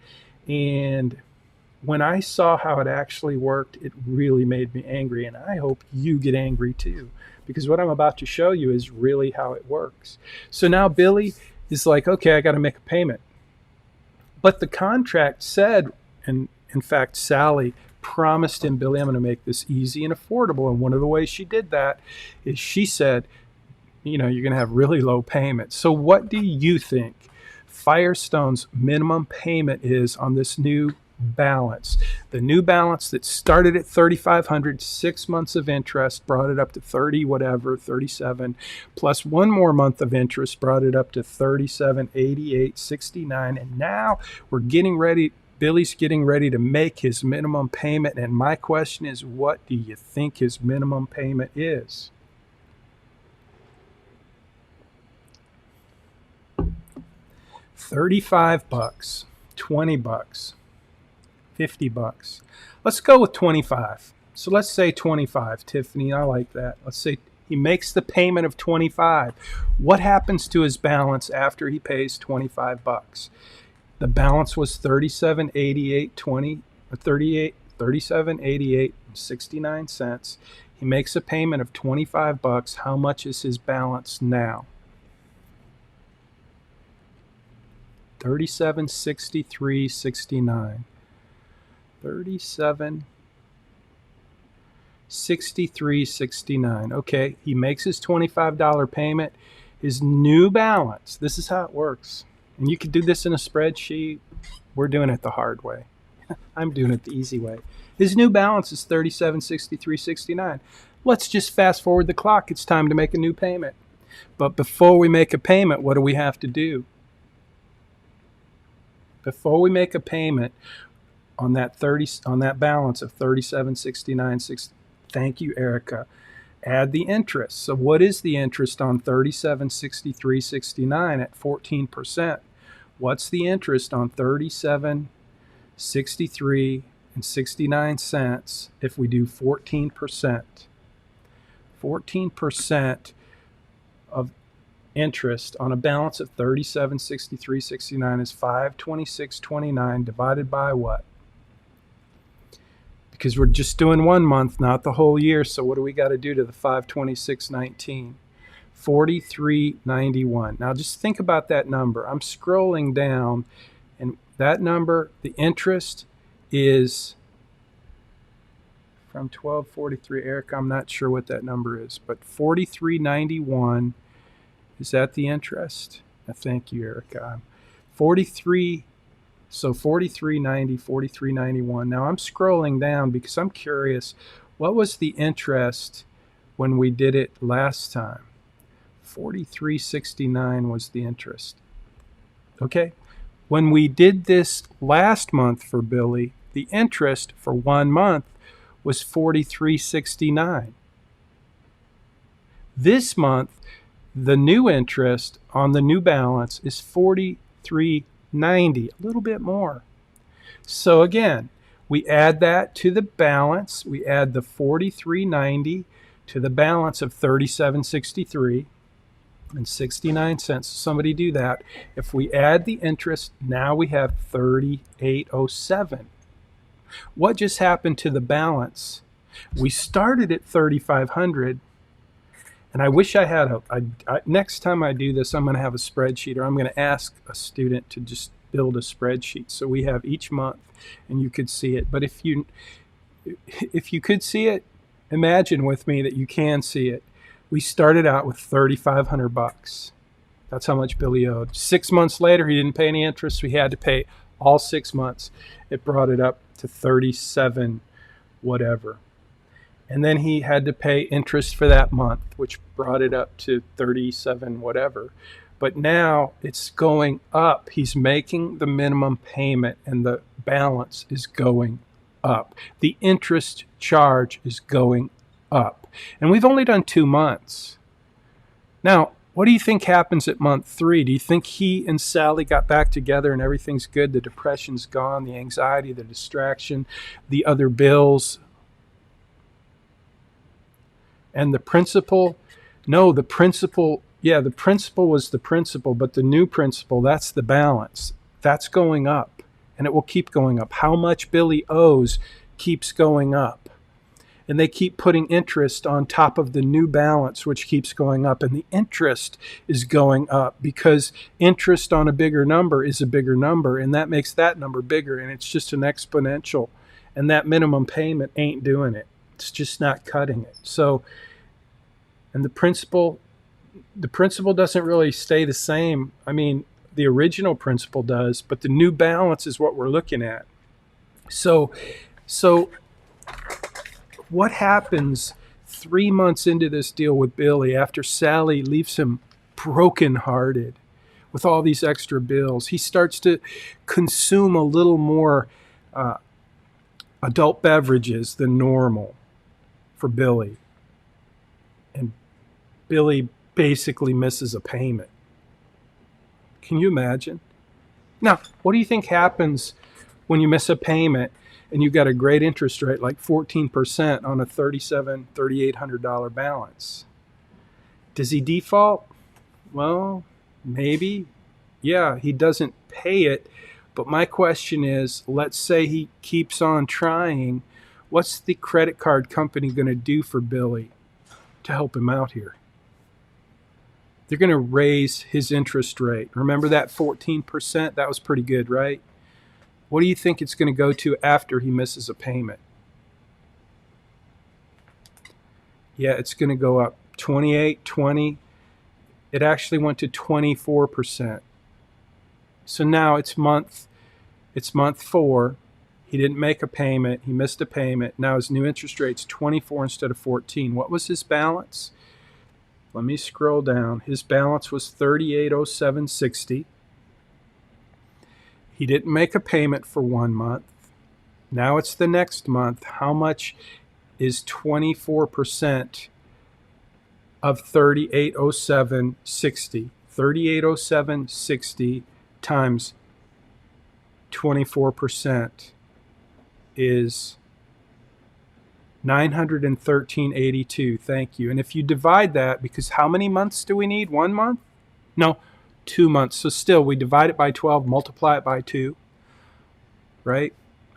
Speaker 1: and when I saw how it actually worked, it really made me angry, and I hope you get angry too, because what I'm about to show you is really how it works. So now Billy is like, okay, I got to make a payment. But the contract said, and in fact, Sally promised him, Billy, I'm going to make this easy and affordable. And one of the ways she did that is she said, you're going to have really low payments. So what do you think Firestone's minimum payment is on this new balance? The new balance that started at 3,500, 6 months of interest brought it up to 30 whatever, 37, plus 1 more month of interest brought it up to 37.88.69, and now we're getting ready. Billy's getting ready to make his minimum payment, and my question is, what do you think his minimum payment is? $35, $20, $50. Let's go with 25. So let's say 25, Tiffany, I like that. Let's say he makes the payment of 25. What happens to his balance after he pays 25 bucks? The balance was 37.88.20 or 37.88.69 cents. He makes a payment of 25 bucks. How much is his balance now? 37.63.69. 37.63.69. Okay, he makes his $25 payment. His new balance, this is how it works. And you could do this in a spreadsheet. We're doing it the hard way. I'm doing it the easy way. His new balance is 37.63.69. Let's just fast forward the clock. It's time to make a new payment. But before we make a payment, what do we have to do? Before we make a payment on that balance of 37.69.60, thank you, Erica. Add the interest. So what is the interest on 37.63.69 at 14%? What's the interest on 37.63.69 if we do 14%? 14% of interest on a balance of 37.63.69 is 526.29 divided by what? Because we're just doing 1 month, not the whole year. So what do we got to do to the 526.19? 43.91. Now just think about that number. I'm scrolling down, and that number, the interest is from 1243. Eric, I'm not sure what that number is, but 43.91. Is that the interest? Thank you, Erica. 43. So 43.90, 43.91. Now I'm scrolling down because I'm curious, what was the interest when we did it last time? 43.69 was the interest. Okay. When we did this last month for Billy, the interest for 1 month was 43.69. This month, the new interest on the new balance is 43.90, a little bit more. So again, we add that to the balance. We add the 43.90 to the balance of 37.63 and 69 cents. Somebody do that. If we add the interest, now we have 38.07. What just happened to the balance? We started at 3,500. And I wish I had next time I do this, I'm going to have a spreadsheet, or I'm going to ask a student to just build a spreadsheet so we have each month and you could see it. But if you could see it, imagine with me that you can see it. We started out with 3,500 bucks. That's how much Billy owed. 6 months later, he didn't pay any interest. We had to pay all 6 months. It brought it up to 37 whatever. And then he had to pay interest for that month, which brought it up to 37 whatever. But now it's going up. He's making the minimum payment and the balance is going up. The interest charge is going up. And we've only done 2 months. Now, what do you think happens at month 3? Do you think he and Sally got back together and everything's good? The depression's gone, the anxiety, the distraction, the other bills, and the principal? No, the principal, the principal was the principal, but the new principal, that's the balance. That's going up, and it will keep going up. How much Billy owes keeps going up. And they keep putting interest on top of the new balance, which keeps going up. And the interest is going up because interest on a bigger number is a bigger number, and that makes that number bigger, and it's just an exponential. And that minimum payment ain't doing it. It's just not cutting it. So, and the principal doesn't really stay the same. I mean, the original principal does, but the new balance is what we're looking at. So what happens 3 months into this deal with Billy after Sally leaves him brokenhearted with all these extra bills? He starts to consume a little more adult beverages than normal for Billy. And Billy basically misses a payment. Can you imagine? Now, what do you think happens when you miss a payment and you've got a great interest rate like 14% on a $3,800 balance. Does he default? Well, maybe. Yeah, he doesn't pay it. But my question is, let's say he keeps on trying. What's the credit card company going to do for Billy to help him out here? They're going to raise his interest rate. Remember that 14%? That was pretty good, right? What do you think it's going to go to after he misses a payment? Yeah, it's going to go up 28, 20. It actually went to 24%. So now it's month 4. He didn't make a payment. He missed a payment. Now his new interest rate's 24 instead of 14. What was his balance? Let me scroll down. His balance was $3807.60. He didn't make a payment for 1 month. Now it's the next month. How much is 24% of $3807.60? $3807.60 times 24% is $913.82. Thank you. And if you divide that, because how many months do we need? 1 month? No, 2 months. So still, we divide it by 12, multiply it by 2, right?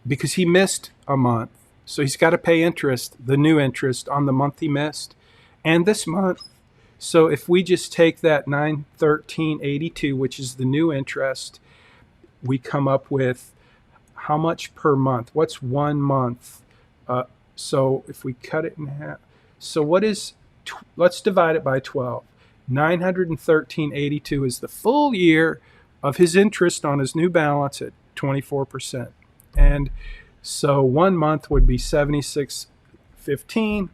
Speaker 1: Because he missed a month. So he's got to pay interest, the new interest, on the month he missed and this month. So if we just take that $913.82, which is the new interest, we come up with how much per month? What's 1 month? So if we cut it in half, so what is, let's divide it by 12. $913.82 is the full year of his interest on his new balance at 24%. And so 1 month would be $76.15.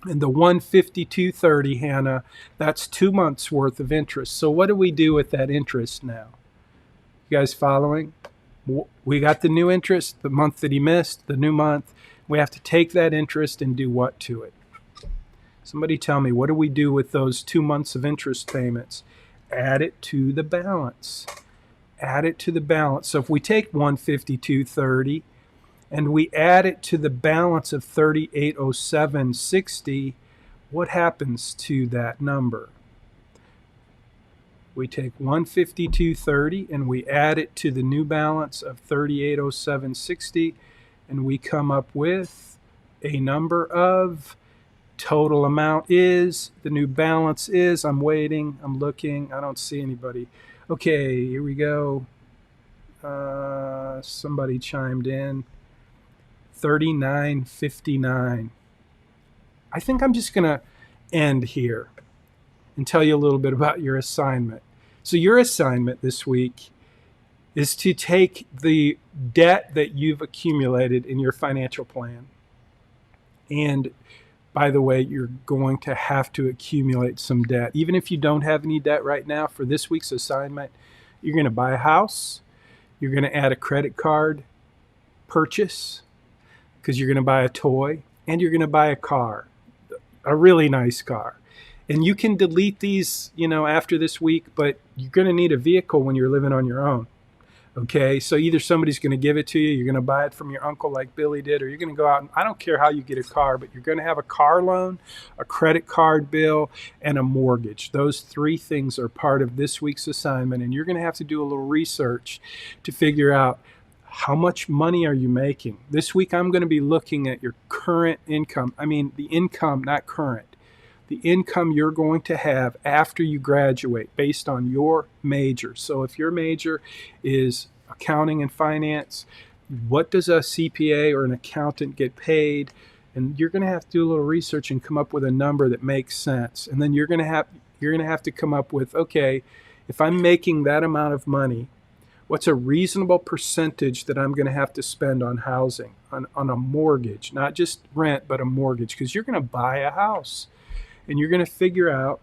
Speaker 1: And the $152.30, Hannah, that's 2 months worth of interest. So what do we do with that interest now? You guys following? We got the new interest, the month that he missed, the new month. We have to take that interest and do what to it? Somebody tell me, what do we do with those 2 months of interest payments? Add it to the balance. Add it to the balance. So if we take $152.30 and we add it to the balance of $3807.60, what happens to that number? We take $152.30 and we add it to the new balance of $3807.60, and we come up with a number of, total amount is, the new balance is, I'm waiting, I'm looking, I don't see anybody. Okay, here we go. Somebody chimed in. $39.59. I think I'm just going to end here and tell you a little bit about your assignment. So your assignment this week is to take the debt that you've accumulated in your financial plan. And by the way, you're going to have to accumulate some debt. Even if you don't have any debt right now, for this week's assignment, you're going to buy a house. You're going to add a credit card purchase because you're going to buy a toy, and you're going to buy a car, a really nice car. And you can delete these, after this week, but you're going to need a vehicle when you're living on your own. Okay, so either somebody's going to give it to you, you're going to buy it from your uncle like Billy did, or you're going to go out and, I don't care how you get a car, but you're going to have a car loan, a credit card bill, and a mortgage. Those 3 things are part of this week's assignment, and you're going to have to do a little research to figure out how much money are you making. This week I'm going to be looking at your current income. I mean, the income, not current. The income you're going to have after you graduate based on your major. So if your major is accounting and finance, what does a CPA or an accountant get paid? And you're going to have to do a little research and come up with a number that makes sense. And then you're going to have to come up with, okay, if I'm making that amount of money, what's a reasonable percentage that I'm going to have to spend on housing, on a mortgage, not just rent, but a mortgage, because you're going to buy a house. And you're going to figure out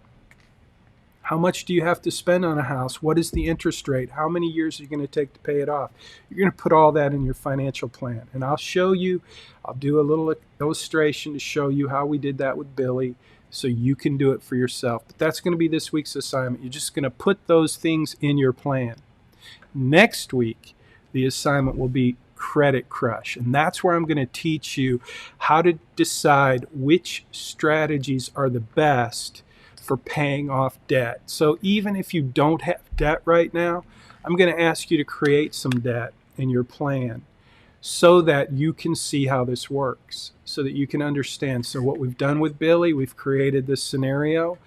Speaker 1: how much do you have to spend on a house? What is the interest rate? How many years are you going to take to pay it off? You're going to put all that in your financial plan. And I'll show you, I'll do a little illustration to show you how we did that with Billy so you can do it for yourself. But that's going to be this week's assignment. You're just going to put those things in your plan. Next week, the assignment will be credit crush. And that's where I'm going to teach you how to decide which strategies are the best for paying off debt. So even if you don't have debt right now, I'm going to ask you to create some debt in your plan so that you can see how this works, so that you can understand. So what we've done with Billy, we've created this scenario,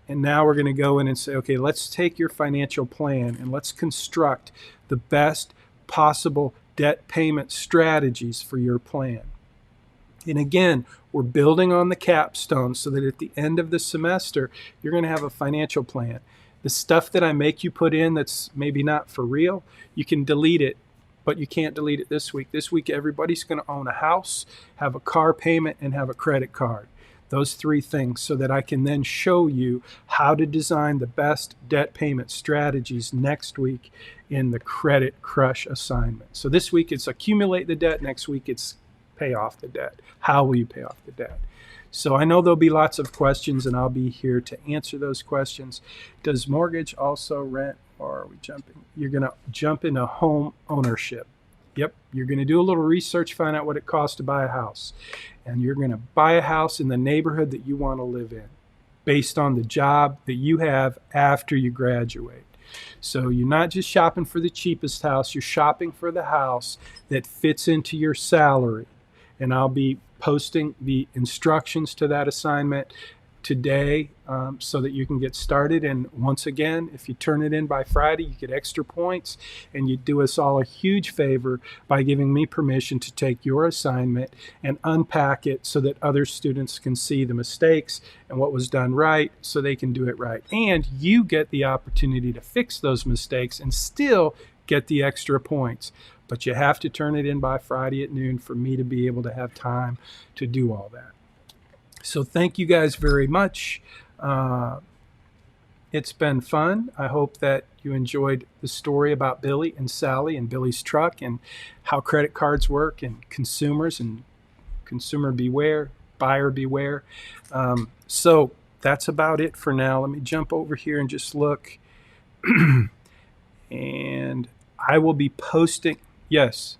Speaker 1: and now we're going to go in and say, okay, let's take your financial plan and let's construct the best possible debt payment strategies for your plan. And again, we're building on the capstone so that at the end of the semester, you're going to have a financial plan. The stuff that I make you put in that's maybe not for real, you can delete it, but you can't delete it this week. This week, everybody's going to own a house, have a car payment, and have a credit card. Those three things, so that I can then show you how to design the best debt payment strategies next week in the Credit Crush assignment. So this week it's accumulate the debt. Next week it's pay off the debt. How will you pay off the debt? So I know there'll be lots of questions, and I'll be here to answer those questions. Does mortgage also rent, or are we jumping? You're going to jump into home ownership. Yep, you're going to do a little research, find out what it costs to buy a house. And you're going to buy a house in the neighborhood that you want to live in based on the job that you have after you graduate. So you're not just shopping for the cheapest house, you're shopping for the house that fits into your salary. And I'll be posting the instructions to that assignment today so that you can get started. And once again, if you turn it in by Friday, you get extra points, and you do us all a huge favor by giving me permission to take your assignment and unpack it so that other students can see the mistakes and what was done right so they can do it right. And you get the opportunity to fix those mistakes and still get the extra points. But you have to turn it in by Friday at noon for me to be able to have time to do all that. So thank you guys very much. It's been fun. I hope that you enjoyed the story about Billy and Sally and Billy's truck and how credit cards work and consumers and consumer beware, buyer beware. So that's about it for now. Let me jump over here and just look. And I will be posting. Yes.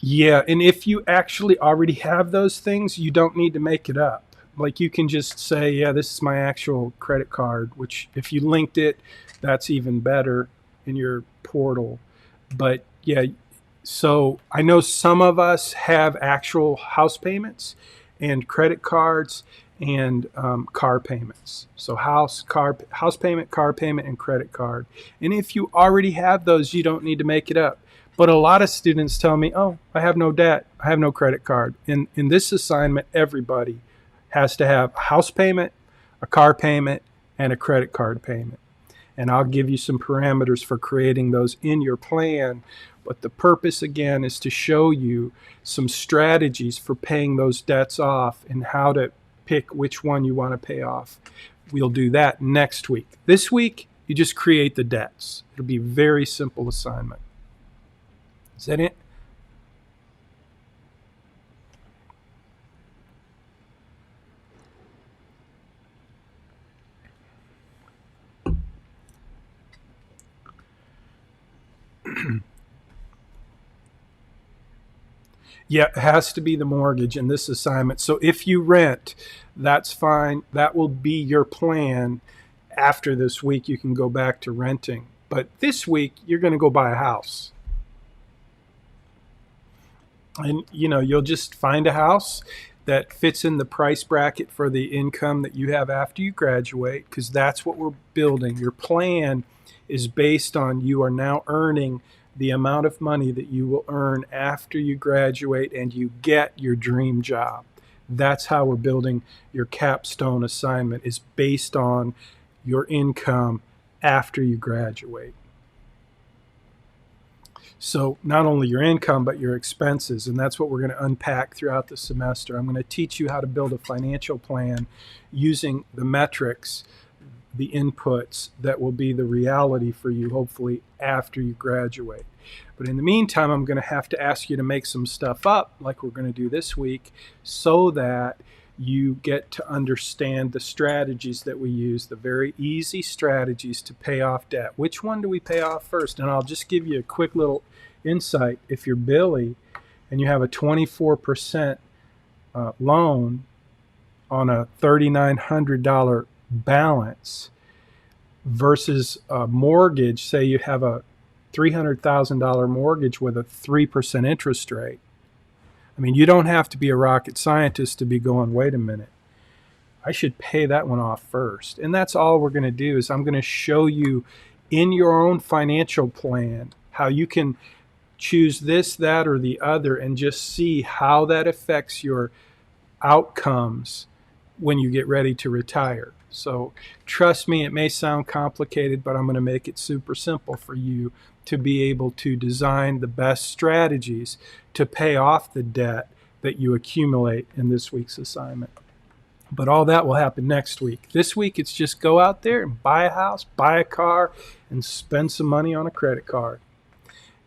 Speaker 1: Yeah, and if you actually already have those things, you don't need to make it up. Like, you can just say, yeah, this is my actual credit card, which if you linked it, that's even better in your portal. But yeah, so I know some of us have actual house payments and credit cards and car payments. So house payment, car payment, and credit card. And if you already have those, you don't need to make it up. But a lot of students tell me, oh, I have no debt, I have no credit card. In this assignment, everybody has to have a house payment, a car payment, and a credit card payment. And I'll give you some parameters for creating those in your plan. But the purpose, again, is to show you some strategies for paying those debts off and how to pick which one you want to pay off. We'll do that next week. This week, you just create the debts. It'll be a very simple assignment. Is that it? Yeah, it has to be the mortgage in this assignment. So if you rent, that's fine. That will be your plan. After this week, you can go back to renting. But this week, you're going to go buy a house. And, you'll just find a house that fits in the price bracket for the income that you have after you graduate, because that's what we're building. Your plan is based on you are now earning the amount of money that you will earn after you graduate and you get your dream job. That's how we're building your capstone assignment, is based on your income after you graduate. So not only your income, but your expenses. And that's what we're going to unpack throughout the semester. I'm going to teach you how to build a financial plan using the metrics, the inputs that will be the reality for you, hopefully, after you graduate. But in the meantime, I'm going to have to ask you to make some stuff up like we're going to do this week so that you get to understand the strategies that we use, the very easy strategies to pay off debt. Which one do we pay off first? And I'll just give you a quick little insight. If you're Billy and you have a 24% loan on a $3,900 balance versus a mortgage, say you have a $300,000 mortgage with a 3% interest rate. I mean, you don't have to be a rocket scientist to be going, wait a minute, I should pay that one off first. And that's all we're going to do is I'm going to show you in your own financial plan how you can choose this, that, or the other and just see how that affects your outcomes when you get ready to retire. So trust me, it may sound complicated, but I'm going to make it super simple for you to be able to design the best strategies to pay off the debt that you accumulate in this week's assignment. But all that will happen next week. This week, it's just go out there and buy a house, buy a car, and spend some money on a credit card.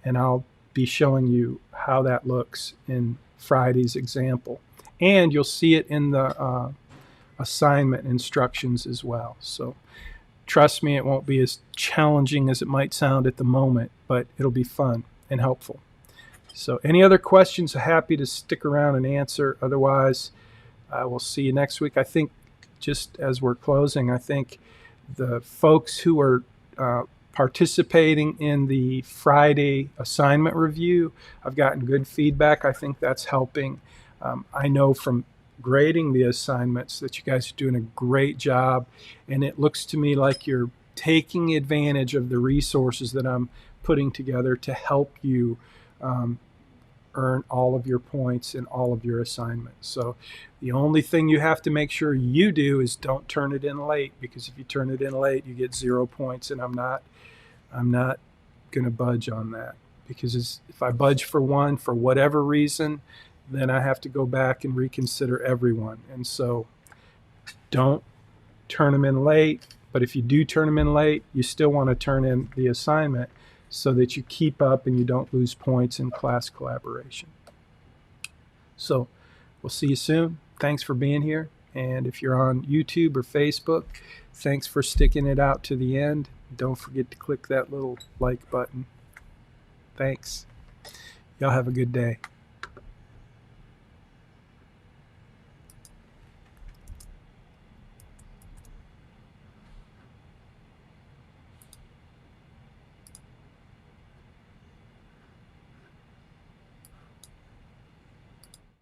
Speaker 1: And I'll be showing you how that looks in Friday's example. And you'll see it in the assignment instructions as well. So trust me, it won't be as challenging as it might sound at the moment, but it'll be fun and helpful. So any other questions, happy to stick around and answer. Otherwise, we'll see you next week. I think just as we're closing, I think the folks who are participating in the Friday assignment review, I've gotten good feedback. I think that's helping. I know from grading the assignments that you guys are doing a great job, and it looks to me like you're taking advantage of the resources that I'm putting together to help you earn all of your points in all of your assignments. So the only thing you have to make sure you do is don't turn it in late, because if you turn it in late, you get 0 points, and I'm not going to budge on that, because if I budge for one for whatever reason, then I have to go back and reconsider everyone. And so don't turn them in late. But if you do turn them in late, you still want to turn in the assignment so that you keep up and you don't lose points in class collaboration. So we'll see you soon. Thanks for being here. And if you're on YouTube or Facebook, thanks for sticking it out to the end. Don't forget to click that little like button. Thanks. Y'all have a good day.